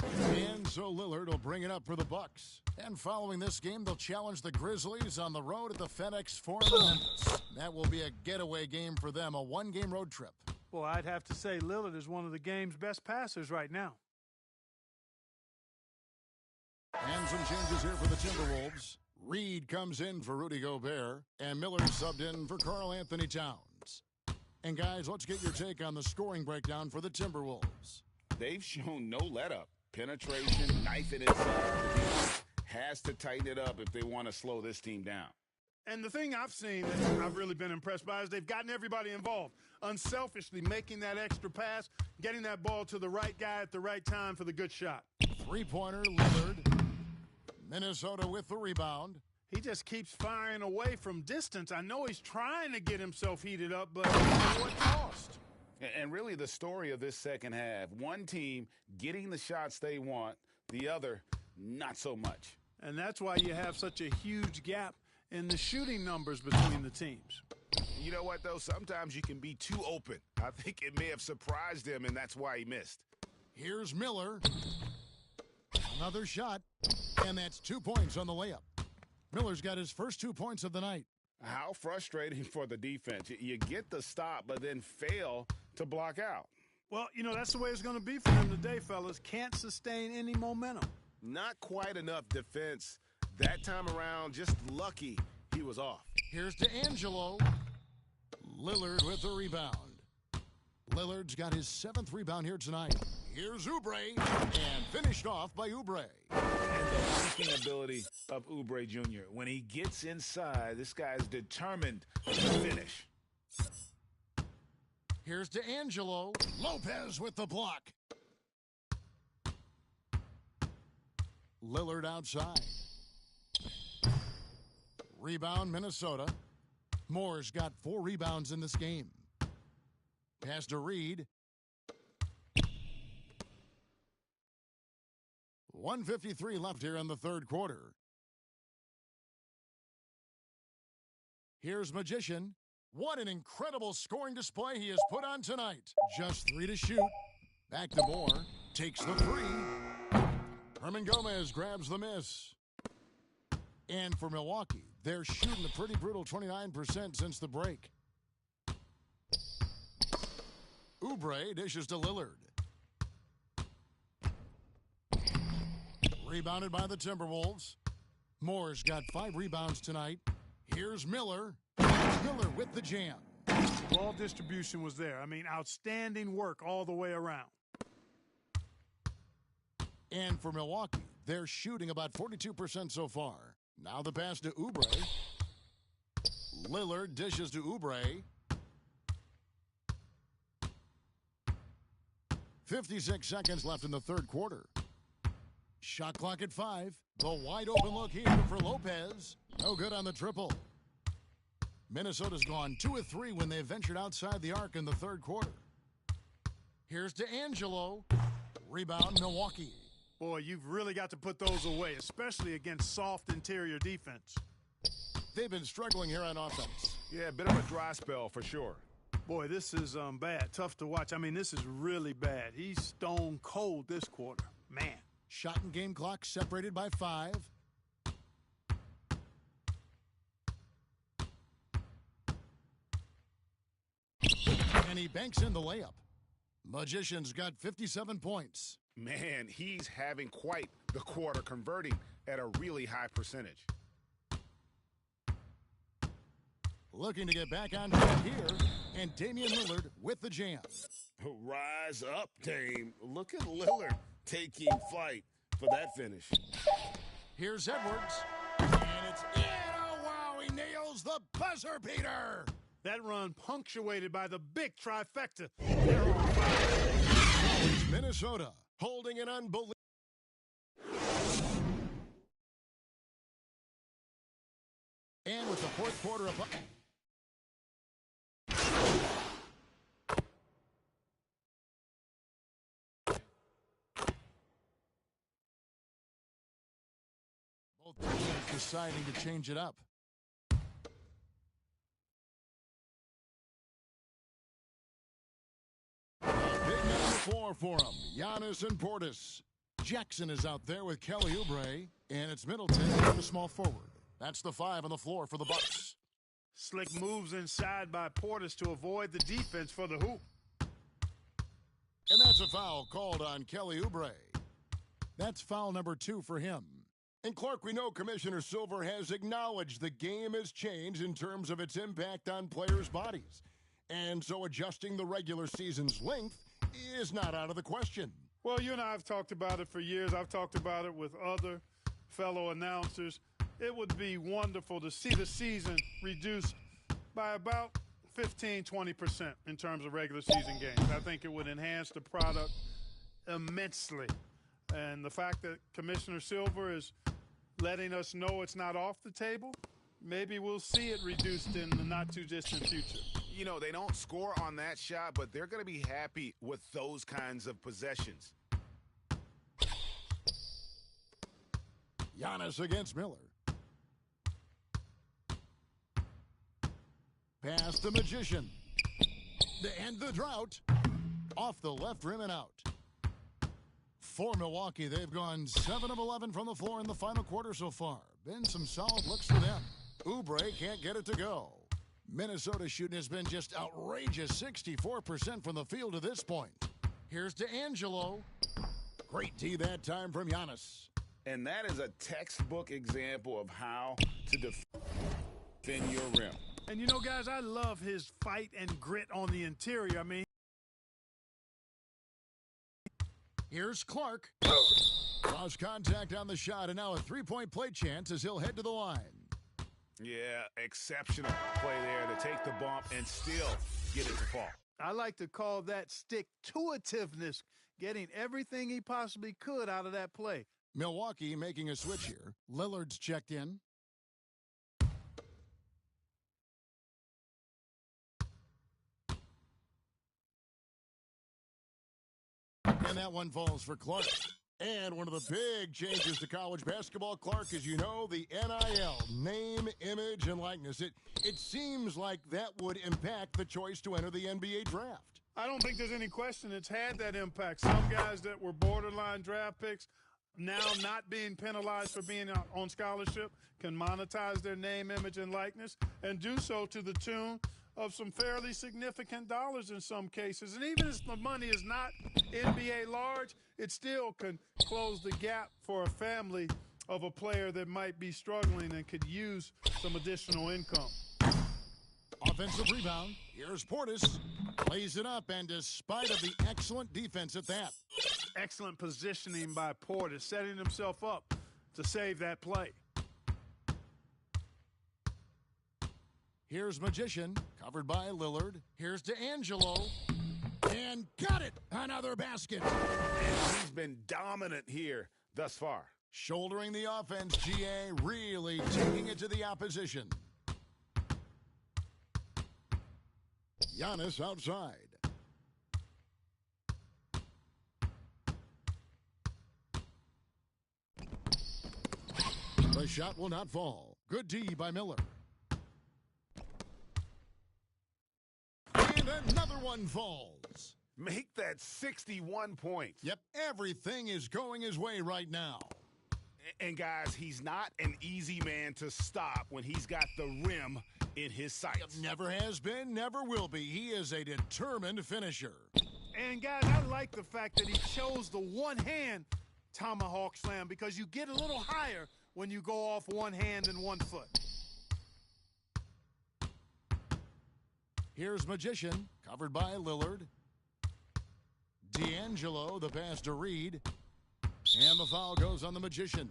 And so Lillard will bring it up for the Bucks. And following this game, they'll challenge the Grizzlies on the road at the FedEx Forum in Memphis. That will be a getaway game for them, a 1-game road trip. Well, I'd have to say Lillard is one of the game's best passers right now. And some changes here for the Timberwolves. Reed comes in for Rudy Gobert, and Miller subbed in for Karl Anthony Towns. And guys, let's get your take on the scoring breakdown for the Timberwolves. They've shown no let-up. Penetration, knifing inside. The defense has to tighten it up if they want to slow this team down. And the thing I've seen that I've really been impressed by is they've gotten everybody involved. Unselfishly making that extra pass, getting that ball to the right guy at the right time for the good shot. Three-pointer, Lillard. Minnesota with the rebound. He just keeps firing away from distance. I know he's trying to get himself heated up, but at what cost? And really the story of this second half, one team getting the shots they want, the other not so much. And that's why you have such a huge gap in the shooting numbers between the teams. You know what, though? Sometimes you can be too open. I think it may have surprised him, and that's why he missed. Here's Miller. Another shot, and that's 2 points on the layup. Miller's got his first 2 points of the night. How frustrating for the defense. You get the stop, but then fail to block out. Well, you know, that's the way it's going to be for them today, fellas. Can't sustain any momentum. Not quite enough defense that time around. Just lucky he was off. Here's D'Angelo. Lillard with the rebound. Lillard's got his 7th rebound here tonight. Here's Oubre, and finished off by Oubre. And the kicking ability of Oubre Jr. When he gets inside, this guy's determined to finish. Here's D'Angelo. Lopez with the block. Lillard outside. Rebound, Minnesota. Moore's got 4 rebounds in this game. Pass to Reed. 1:53 left here in the third quarter. Here's Magician. What an incredible scoring display he has put on tonight. Just 3 to shoot. Back to Moore. Takes the 3. Herman Gomez grabs the miss. And for Milwaukee, they're shooting a pretty brutal 29% since the break. Oubre dishes to Lillard. Rebounded by the Timberwolves. Moore's got 5 rebounds tonight. Here's Miller. Miller with the jam. Ball distribution was there. I mean, outstanding work all the way around. And for Milwaukee, they're shooting about 42% so far. Now the pass to Oubre. Lillard dishes to Oubre. 56 seconds left in the third quarter. Shot clock at 5. The wide open look here for Lopez. No good on the triple. Minnesota's gone 2 of 3 when they ventured outside the arc in the third quarter. Here's D'Angelo. Rebound, Milwaukee. Boy, you've really got to put those away, especially against soft interior defense. They've been struggling here on offense. Yeah, a bit of a dry spell for sure. Boy, this is bad. Tough to watch. I mean, this is really bad. He's stone cold this quarter. Man. Shot and game clock separated by 5. And he banks in the layup. Magician's got 57 points. Man, he's having quite the quarter, converting at a really high percentage. Looking to get back on track here, and Damian Lillard with the jam. Rise up, Dame. Look at Lillard taking flight. for that finish. Here's Edwards, and it's in. Oh, wow, he nails the buzzer beater. That run punctuated by the big trifecta. It's Minnesota holding an unbelievable. And with the fourth quarter of both teams deciding to change it up. Big man on the floor for him. Giannis and Portis. Jackson is out there with Kelly Oubre, and it's Middleton at the small forward. That's the 5 on the floor for the Bucks. Slick moves inside by Portis to avoid the defense for the hoop. And that's a foul called on Kelly Oubre. That's foul number 2 for him. And Clark, we know Commissioner Silver has acknowledged the game has changed in terms of its impact on players' bodies. And so adjusting the regular season's length is not out of the question. Well, you and I have talked about it for years. I've talked about it with other fellow announcers. It would be wonderful to see the season reduced by about 15-20% in terms of regular season games. I think it would enhance the product immensely. And the fact that Commissioner Silver is letting us know it's not off the table, maybe we'll see it reduced in the not-too-distant future. You know, they don't score on that shot, but they're going to be happy with those kinds of possessions. Giannis against Miller. Pass the Magician. To end the drought. Off the left rim and out. For Milwaukee, they've gone 7 of 11 from the floor in the final quarter so far. Been some solid looks for them. Oubre can't get it to go. Minnesota shooting has been just outrageous, 64% from the field to this point. Here's D'Angelo. Great D that time from Giannis. And that is a textbook example of how to defend your rim. And you know, guys, I love his fight and grit on the interior. I mean, here's Clark. Lost contact on the shot, and now a three-point play chance as he'll head to the line. Yeah, exceptional play there to take the bump and still get it to fall. I like to call that stick-to-itiveness, getting everything he possibly could out of that play. Milwaukee making a switch here. Lillard's checked in. And that one falls for Clark. And one of the big changes to college basketball, Clark, as you know, the NIL, name, image, and likeness. It seems like that would impact the choice to enter the NBA draft. I don't think there's any question it's had that impact. Some guys that were borderline draft picks now not being penalized for being on scholarship can monetize their name, image, and likeness and do so to the tune of some fairly significant dollars in some cases. And even if the money is not NBA large, it still can close the gap for a family of a player that might be struggling and could use some additional income. Offensive rebound. Here's Portis. Plays it up, and despite of the excellent defense at that. Excellent positioning by Portis, setting himself up to save that play. Here's Magician, covered by Lillard. Here's D'Angelo, and got it! Another basket. And he's been dominant here thus far. Shouldering the offense, GA really taking it to the opposition. Giannis outside. The shot will not fall. Good D by Miller. And another one falls. Make that 61 points. Yep, everything is going his way right now. And guys, he's not an easy man to stop when he's got the rim in his sights. Never has been, never will be. He is a determined finisher. And guys, I like the fact that he chose the one-hand tomahawk slam because you get a little higher when you go off one hand and 1 foot. Here's Magician, covered by Lillard. D'Angelo, the pass to Reed. And the foul goes on the Magician.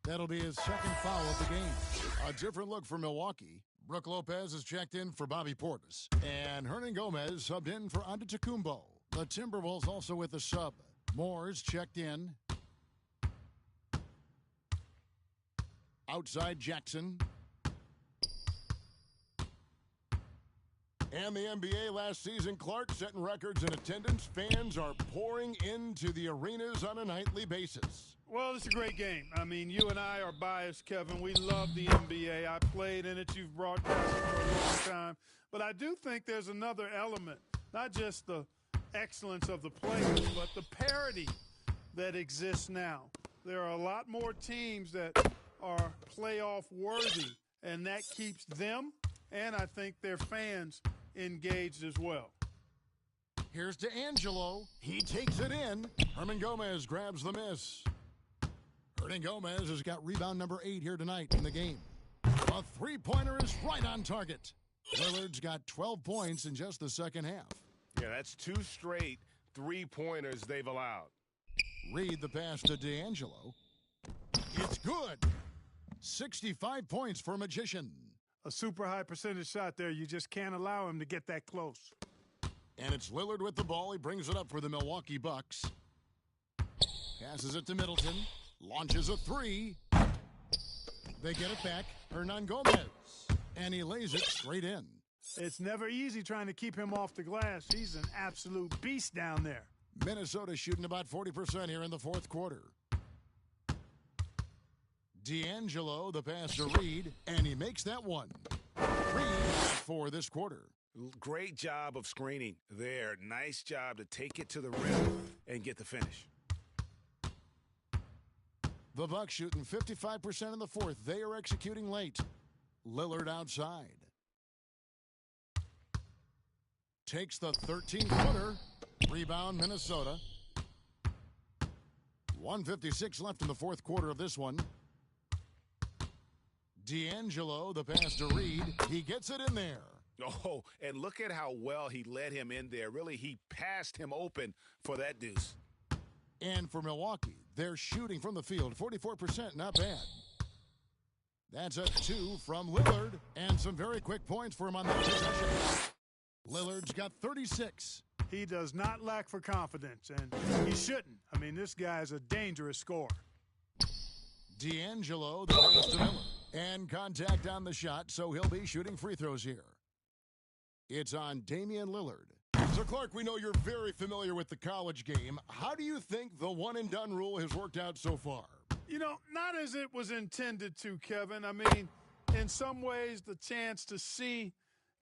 That'll be his second foul of the game. A different look for Milwaukee. Brook Lopez is checked in for Bobby Portis. And Hernan Gomez subbed in for Antetokounmpo. The Timberwolves also with a sub. Moore's checked in. Outside Jackson. And the NBA last season, Clark setting records in attendance. Fans are pouring into the arenas on a nightly basis. Well, it's a great game. I mean, you and I are biased, Kevin. We love the NBA. I played in it. You've broadcasted for a long time. But I do think there's another element, not just the excellence of the players, but the parity that exists now. There are a lot more teams that are playoff worthy, and that keeps them and I think their fans engaged as well. Here's D'Angelo. He takes it in. Hernan Gomez grabs the miss. Hernan Gomez has got rebound number 8 here tonight in the game. A three-pointer is right on target. Lillard's got 12 points in just the second half. Yeah, that's 2 straight three-pointers they've allowed. Reed the pass to D'Angelo. It's good. 65 points for Magician. A super high percentage shot there. You just can't allow him to get that close. And it's Lillard with the ball. He brings it up for the Milwaukee Bucks. Passes it to Middleton. Launches a 3. They get it back. Hernan Gomez. And he lays it straight in. It's never easy trying to keep him off the glass. He's an absolute beast down there. Minnesota shooting about 40% here in the fourth quarter. D'Angelo, the pass to Reed, and he makes that one. Reed for this quarter. Great job of screening there. Nice job to take it to the rim and get the finish. The Bucks shooting 55% in the fourth. They are executing late. Lillard outside. Takes the 13-footer. Rebound, Minnesota. 1:56 left in the fourth quarter of this one. D'Angelo, the pass to Reed. He gets it in there. Oh, and look at how well he led him in there. Really, he passed him open for that deuce. And for Milwaukee, they're shooting from the field. 44%, not bad. That's a 2 from Lillard. And some very quick points for him on that possession. Lillard's got 36. He does not lack for confidence, and he shouldn't. I mean, this guy's a dangerous scorer. D'Angelo, the pass to Miller. And contact on the shot, so he'll be shooting free throws here. It's on Damian Lillard. So, Clark, we know you're very familiar with the college game. How do you think the one-and-done rule has worked out so far? You know, not as it was intended to, Kevin. I mean, in some ways, the chance to see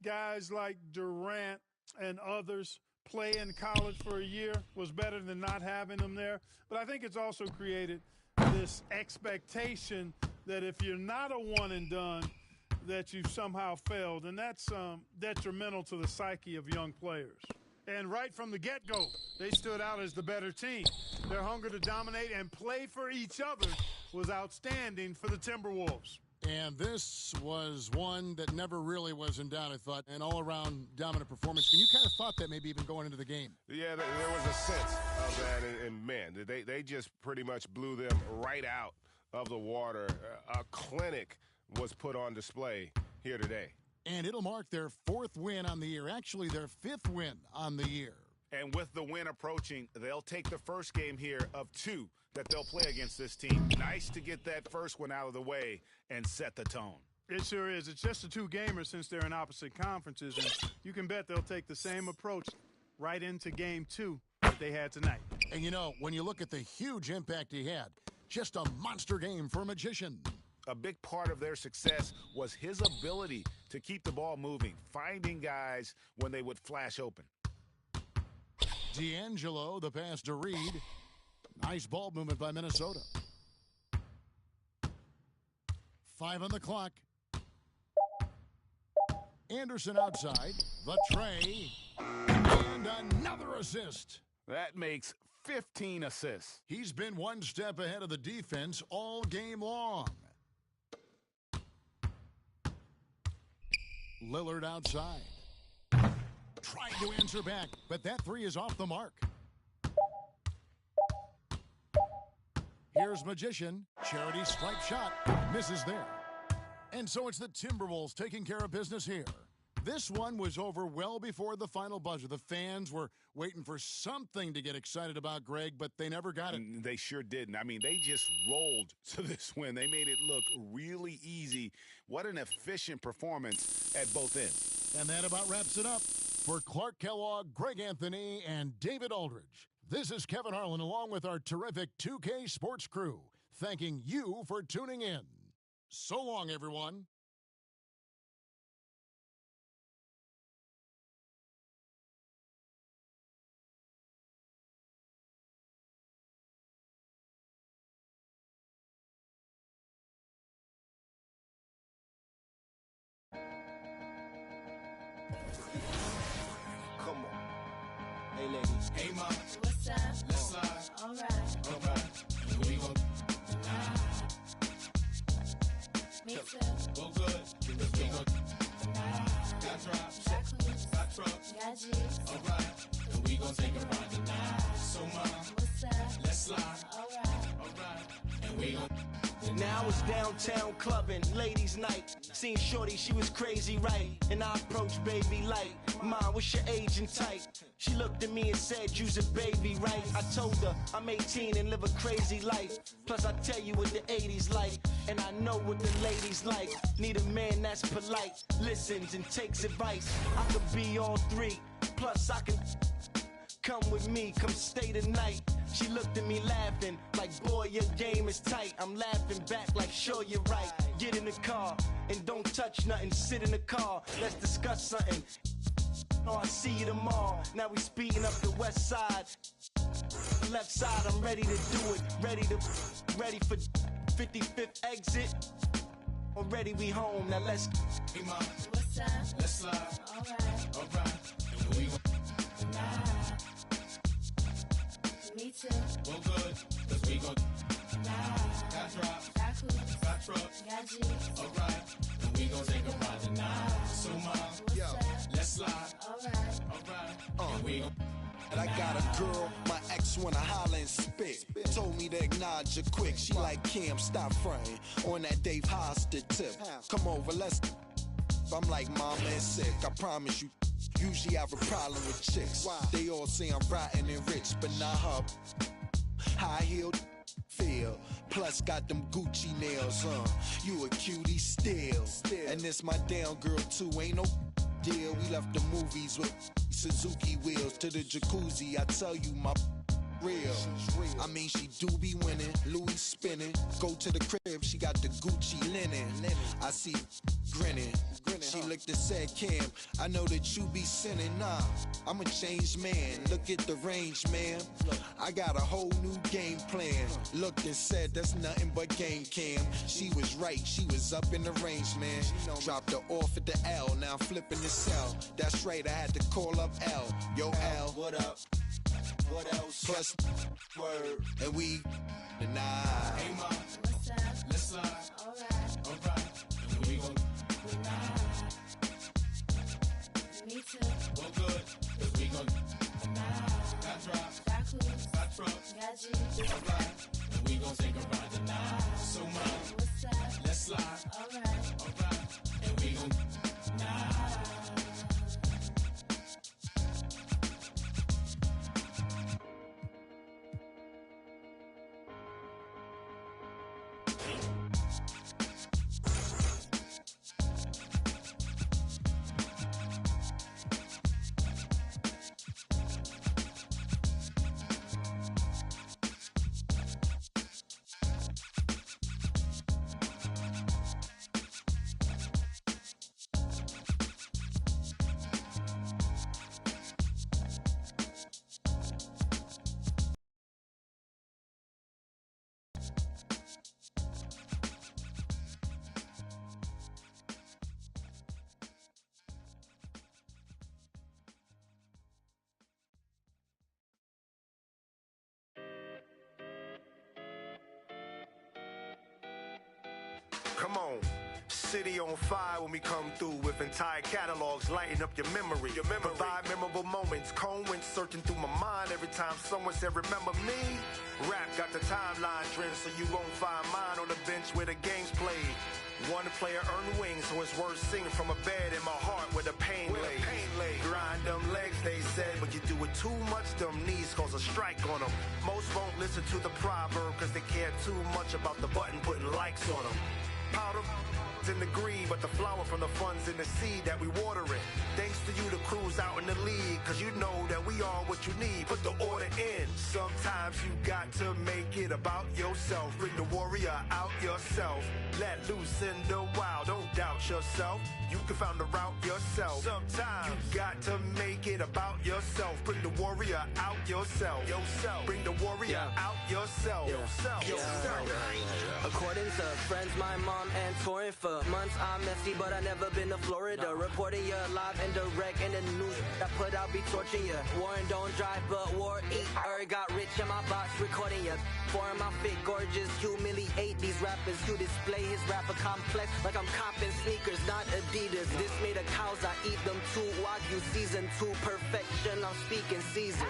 guys like Durant and others play in college for a year was better than not having them there. But I think it's also created this expectation that if you're not a one-and-done, that you've somehow failed. And that's detrimental to the psyche of young players. And right from the get-go, they stood out as the better team. Their hunger to dominate and play for each other was outstanding for the Timberwolves. And this was one that never really was in doubt, I thought, an all-around dominant performance. And you kind of thought that maybe even going into the game. Yeah, there was a sense of that, and man, they just pretty much blew them right out of the water. A clinic was put on display here today. And it'll mark their 4th win on the year, actually their 5th win on the year. And with the win approaching, they'll take the first game here of 2 that they'll play against this team. Nice to get that first one out of the way and set the tone. It sure is. It's just a 2-gamer since they're in opposite conferences, and you can bet they'll take the same approach right into game 2 that they had tonight. And you know, when you look at the huge impact he had, just a monster game for Magician. A big part of their success was his ability to keep the ball moving, finding guys when they would flash open. D'Angelo, the pass to Reed. Nice ball movement by Minnesota. 5 on the clock. Anderson outside. The tray. And another assist. That makes 15 assists. He's been one step ahead of the defense all game long. Lillard outside. Trying to answer back, but that 3 is off the mark. Here's Magician. Charity stripe shot. Misses there. And so it's the Timberwolves taking care of business here. This one was over well before the final buzzer. The fans were waiting for something to get excited about, Greg, but they never got it. They sure didn't. I mean, they just rolled to this win. They made it look really easy. What an efficient performance at both ends. And that about wraps it up. For Clark Kellogg, Greg Anthony, and David Aldridge, this is Kevin Harlan along with our terrific 2K Sports crew, thanking you for tuning in. So long, everyone. Come on. Hey, ladies. Hey, ma. What's up? Let's slide. All right. All right. And we gon' Me too. Go good. Cause we gon' got drops. Got trucks. Got G's. All right. And we gon' take a ride tonight. So, ma. What's up? Let's slide. All right. All right. And we gon' Now it's downtown clubbing, ladies' night. Seen shorty, she was crazy, right? And I approached baby like, Mom, what's your age and type? She looked at me and said, you's a baby, right? I told her I'm 18 and live a crazy life. Plus I tell you what the 80s like, and I know what the ladies like. Need a man that's polite, listens and takes advice. I could be all three, plus I can come with me, come stay the night. She looked at me laughing, like, boy, your game is tight. I'm laughing back like, sure, you're right. Get in the car, and don't touch nothing. Sit in the car, let's discuss something. Oh, I'll see you tomorrow. Now we speeding up the west side. Left side, I'm ready to do it. Ready for 55th exit. Already we home, now let's. Hey, ma. What's up? Let's slide. All right. All right. And we gon' Me too. Go good, cause we gon' got drops. Got coops. Got trucks. Got G's. All right. And we gon' take a ride tonight. So, ma. What's up? Let's slide. All right. All right. And we gon' And I got a girl, my ex wanna holler and spit. Told me to acknowledge her quick. She like, Cam, stop fronting on that Dave Hostert tip. Come over, let's. I'm like, mama is sick. I promise you. Usually I have a problem with chicks. They all say I'm rotten and rich, but not her. High-heeled feel. Plus got them Gucci nails, You a cutie still. And this my down girl too, ain't no deal. We left the movies with Suzuki wheels to the jacuzzi. I tell you my real. I mean she do be winning, Louis spinning. Go to the crib, she got the Gucci linen. I see grinning. She looked and said, Cam, I know that you be sinning. Nah, I'm a changed man. Look at the range, man. I got a whole new game plan. Looked and said, that's nothing but game, Cam. She was right, she was up in the range, man. Dropped her off at the L, now I'm flipping the cell. That's right, I had to call up L. Yo, L, what up? What else? Plus, word, and we deny. Hey, ma. What's up? Let's slide. All right. All right. And we gon' Me too. Go good, cause we gon' got drops. Got coops. Got trucks. Got G's. All right. And we gon' take a ride tonight. So, ma. What's up? Let's slide. All right. All right. And we gon' Come on. City on fire when we come through with entire catalogs lighting up your memory. Provide memorable moments. Cold wind searching through my mind every time someone said, remember me? Rap got the timeline trend, so you won't find mine on the bench where the game's played. One player earned wings, so it's worth singing from a bed in my heart where the pain lay. Grind them legs, they said, but you do it too much, them knees cause a strike on them. Most won't listen to the proverb, cause they care too much about the button putting likes on them. Powder in the green, but the flower from the funds in the seed that we water it. Thanks to you, the crew's out in the league, cause you know that we are what you need. Put the order in. Sometimes you got to make it about yourself. Bring the warrior out yourself. Let loose in the wild, don't doubt yourself. You can find the route yourself. Sometimes you got to make it about yourself. Bring the warrior out yourself. Bring the warrior out yourself. According to friends, my mom and touring for months, I'm messy, but I never been to Florida. Reporting you live and direct in the news. That put out be torching you. Warren don't drive, but war eat. Got rich in my box, recording you. Foreign my fit, gorgeous, humiliate these rappers who display his rapper complex like I'm copping sneakers, not Adidas. This made of cows, I eat them too. Wagyu season 2, perfection, I'm speaking season.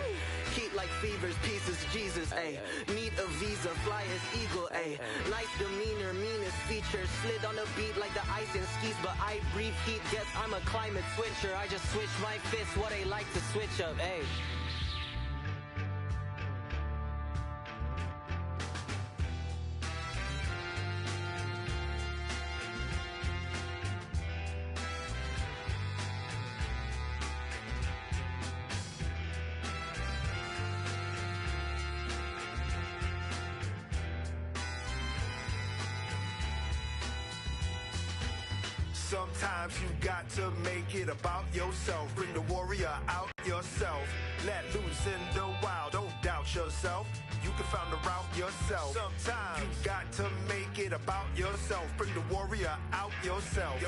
Heat like fevers, pieces, Jesus, ayy. Need a visa, fly as eagle, ayy. Nice demeanor, meanest features. Slid on the beat like the ice and skis, but I breathe heat. Guess I'm a climate switcher. I just switch my fists, what they like to switch up, ayy. Sometimes you got to make it about yourself. Bring the warrior out yourself. Let loose in the wild, don't doubt yourself. You can find the route yourself. Sometimes you got to make it about yourself. Bring the warrior out yourself.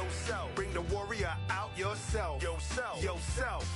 Bring the warrior out yourself. Yourself.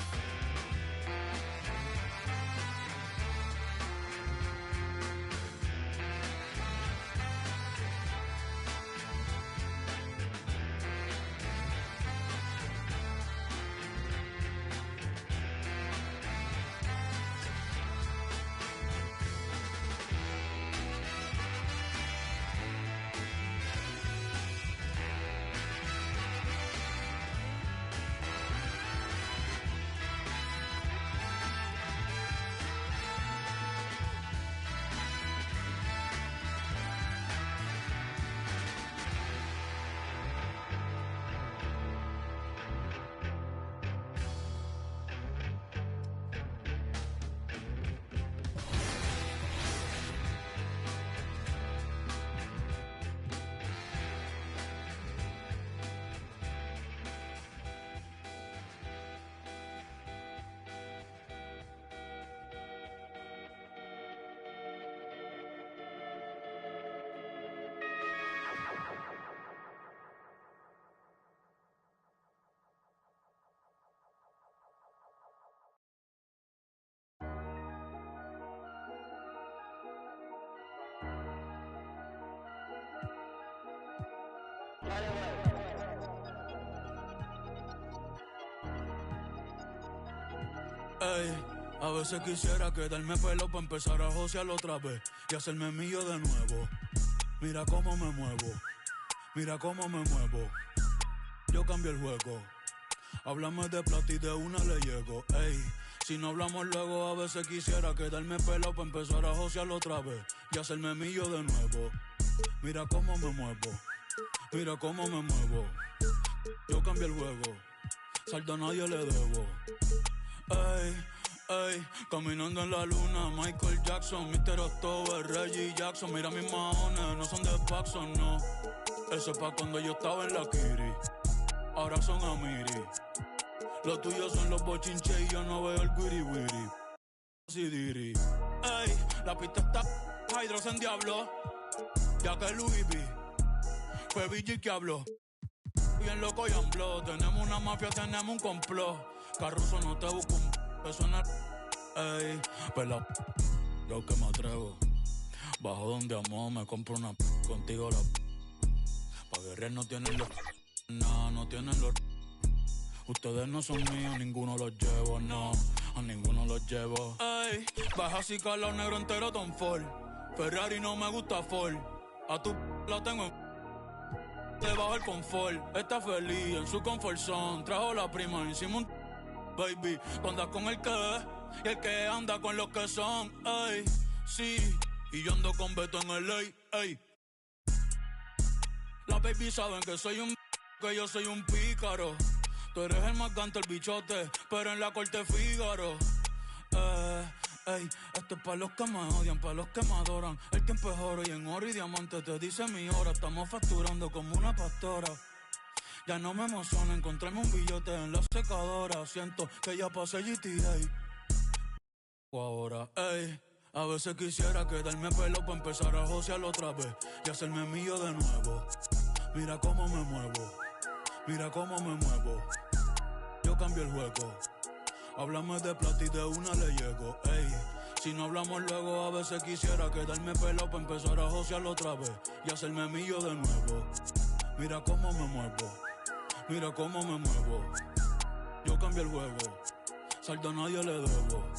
Ey, a veces quisiera quedarme pelo para empezar a josear otra vez y hacerme mío de nuevo. Mira cómo me muevo, mira cómo me muevo. Yo cambio el juego. Háblame de plata y de una le llego. Ey, si no hablamos luego, a veces quisiera quedarme pelo para empezar a josear otra vez y hacerme mío de nuevo. Mira cómo me muevo, mira cómo me muevo. Yo cambio el juego, saldo a nadie le debo. Ey, ey, caminando en la luna, Michael Jackson, Mr. October, Reggie Jackson. Mira mis maones, no son de Paxson, no. Eso es pa' cuando yo estaba en la Kiri, ahora son Amiri. Los tuyos son los bochinches y yo no veo el wiri wiri. Sidiri. Ey, la pista está Hydros en Diablo, ya que Louis V fue BG que habló. Bien loco y ambló, tenemos una mafia, tenemos un complot. Carruso no te busco un beso en el... Ey, pela... Yo que me atrevo. Bajo donde amo, me compro una... Contigo la... Pa' guerrear no tienen los... Nah, no tienen los... Ustedes no son míos, ninguno los llevo, no. A ninguno los llevo. Ey, baja así calor negro entero Tom Ford. Ferrari no me gusta Ford. A tu la tengo en... Debajo el confort. Está feliz en su confort zone. Trajo la prima encima un... Baby, tú andas con el que es y el que anda con los que son. Ey, sí. Y yo ando con Beto en el ley. Ey. Las baby saben que soy un... Que yo soy un pícaro. Tú eres el más gante, el bichote, pero en la corte Fígaro. Ey, esto es pa' los que me odian, pa' los que me adoran. El que empejoro y en oro y diamante te dice mi hora. Estamos facturando como una pastora. Ya no me emociona encontrarme un billete en la secadora. Siento que ya pasé GTA. O ahora, ey, a veces quisiera quedarme pelo pa' empezar a josear otra vez y hacerme mío de nuevo. Mira cómo me muevo, mira cómo me muevo. Yo cambio el juego. Háblame de plata y de una le llego, ey. Si no hablamos luego, a veces quisiera quedarme pelo pa' empezar a josear otra vez y hacerme mío de nuevo. Mira cómo me muevo, mira cómo me muevo. Yo cambio el juego, saldo a nadie le debo.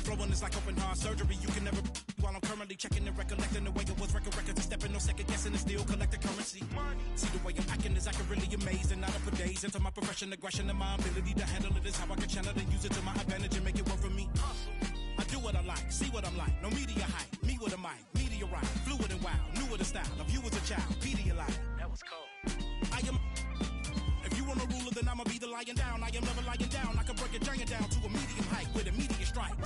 Flowing is like open heart surgery. You can never. While I'm currently checking and recollecting the way it was record records and stepping, no second guessing and still collecting currency. See the way I'm acting is acting really amazed and not up for days into my profession, aggression, and my ability to handle it is how I can channel and use it to my advantage and make it work for me. I do what I like, see what I'm like. No media hype, me with a mic, meteorite, fluid and wild, new with a style. Of you as a child, Pedialyte. That was cold. I am. If you want a ruler, then I'ma be the lying down. I am never lying down. I can break a giant down to a medium height with immediate strike.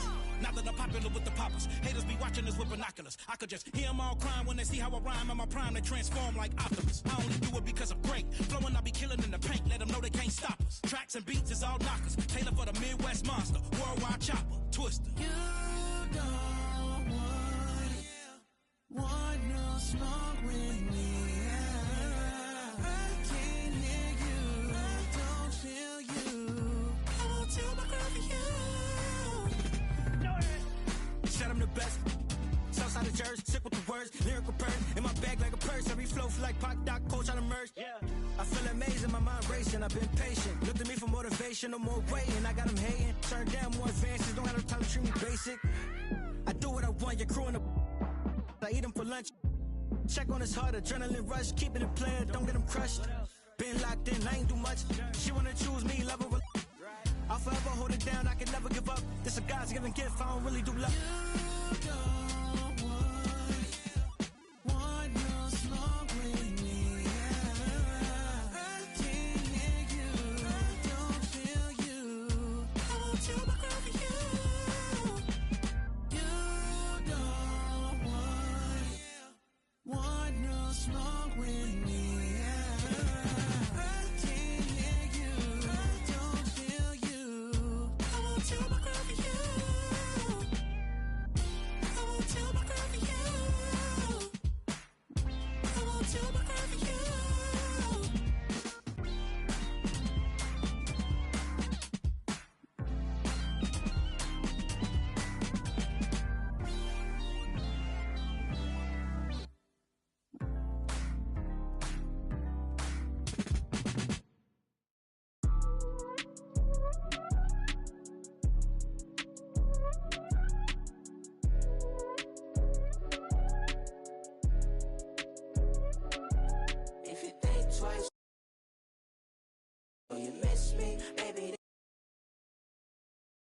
Now that I'm popular with the poppers, haters be watching us with binoculars. I could just hear them all crying when they see how I rhyme. In my prime, they transform like Optimus. I only do it because I'm great. Flowing, I be killing in the paint. Let them know they can't stop us. Tracks and beats is all knockers. Taylor for the Midwest monster. Worldwide chopper. Twister. You don't want no smoke with me. I can't hear you. I don't feel you. I won't tell my girl for you. Said I'm the best. Southside of Jersey, sick with the words, lyrical purse. In my bag like a purse, every flow feel like Pac, Doc, Coach, I'm immersed. Yeah. I feel amazing, my mind racing, I've been patient. Look to me for motivation, no more waiting. I got them hating, turn down more advances, don't have no time to treat me basic. I do what I want, your crew in the... I eat them for lunch. Check on his heart, adrenaline rush, keeping it playing, don't get him crushed. Been locked in, I ain't do much. She wanna choose me, love her. I'll forever hold it down, I can never give up. This a God's given gift, I don't really do love. You don't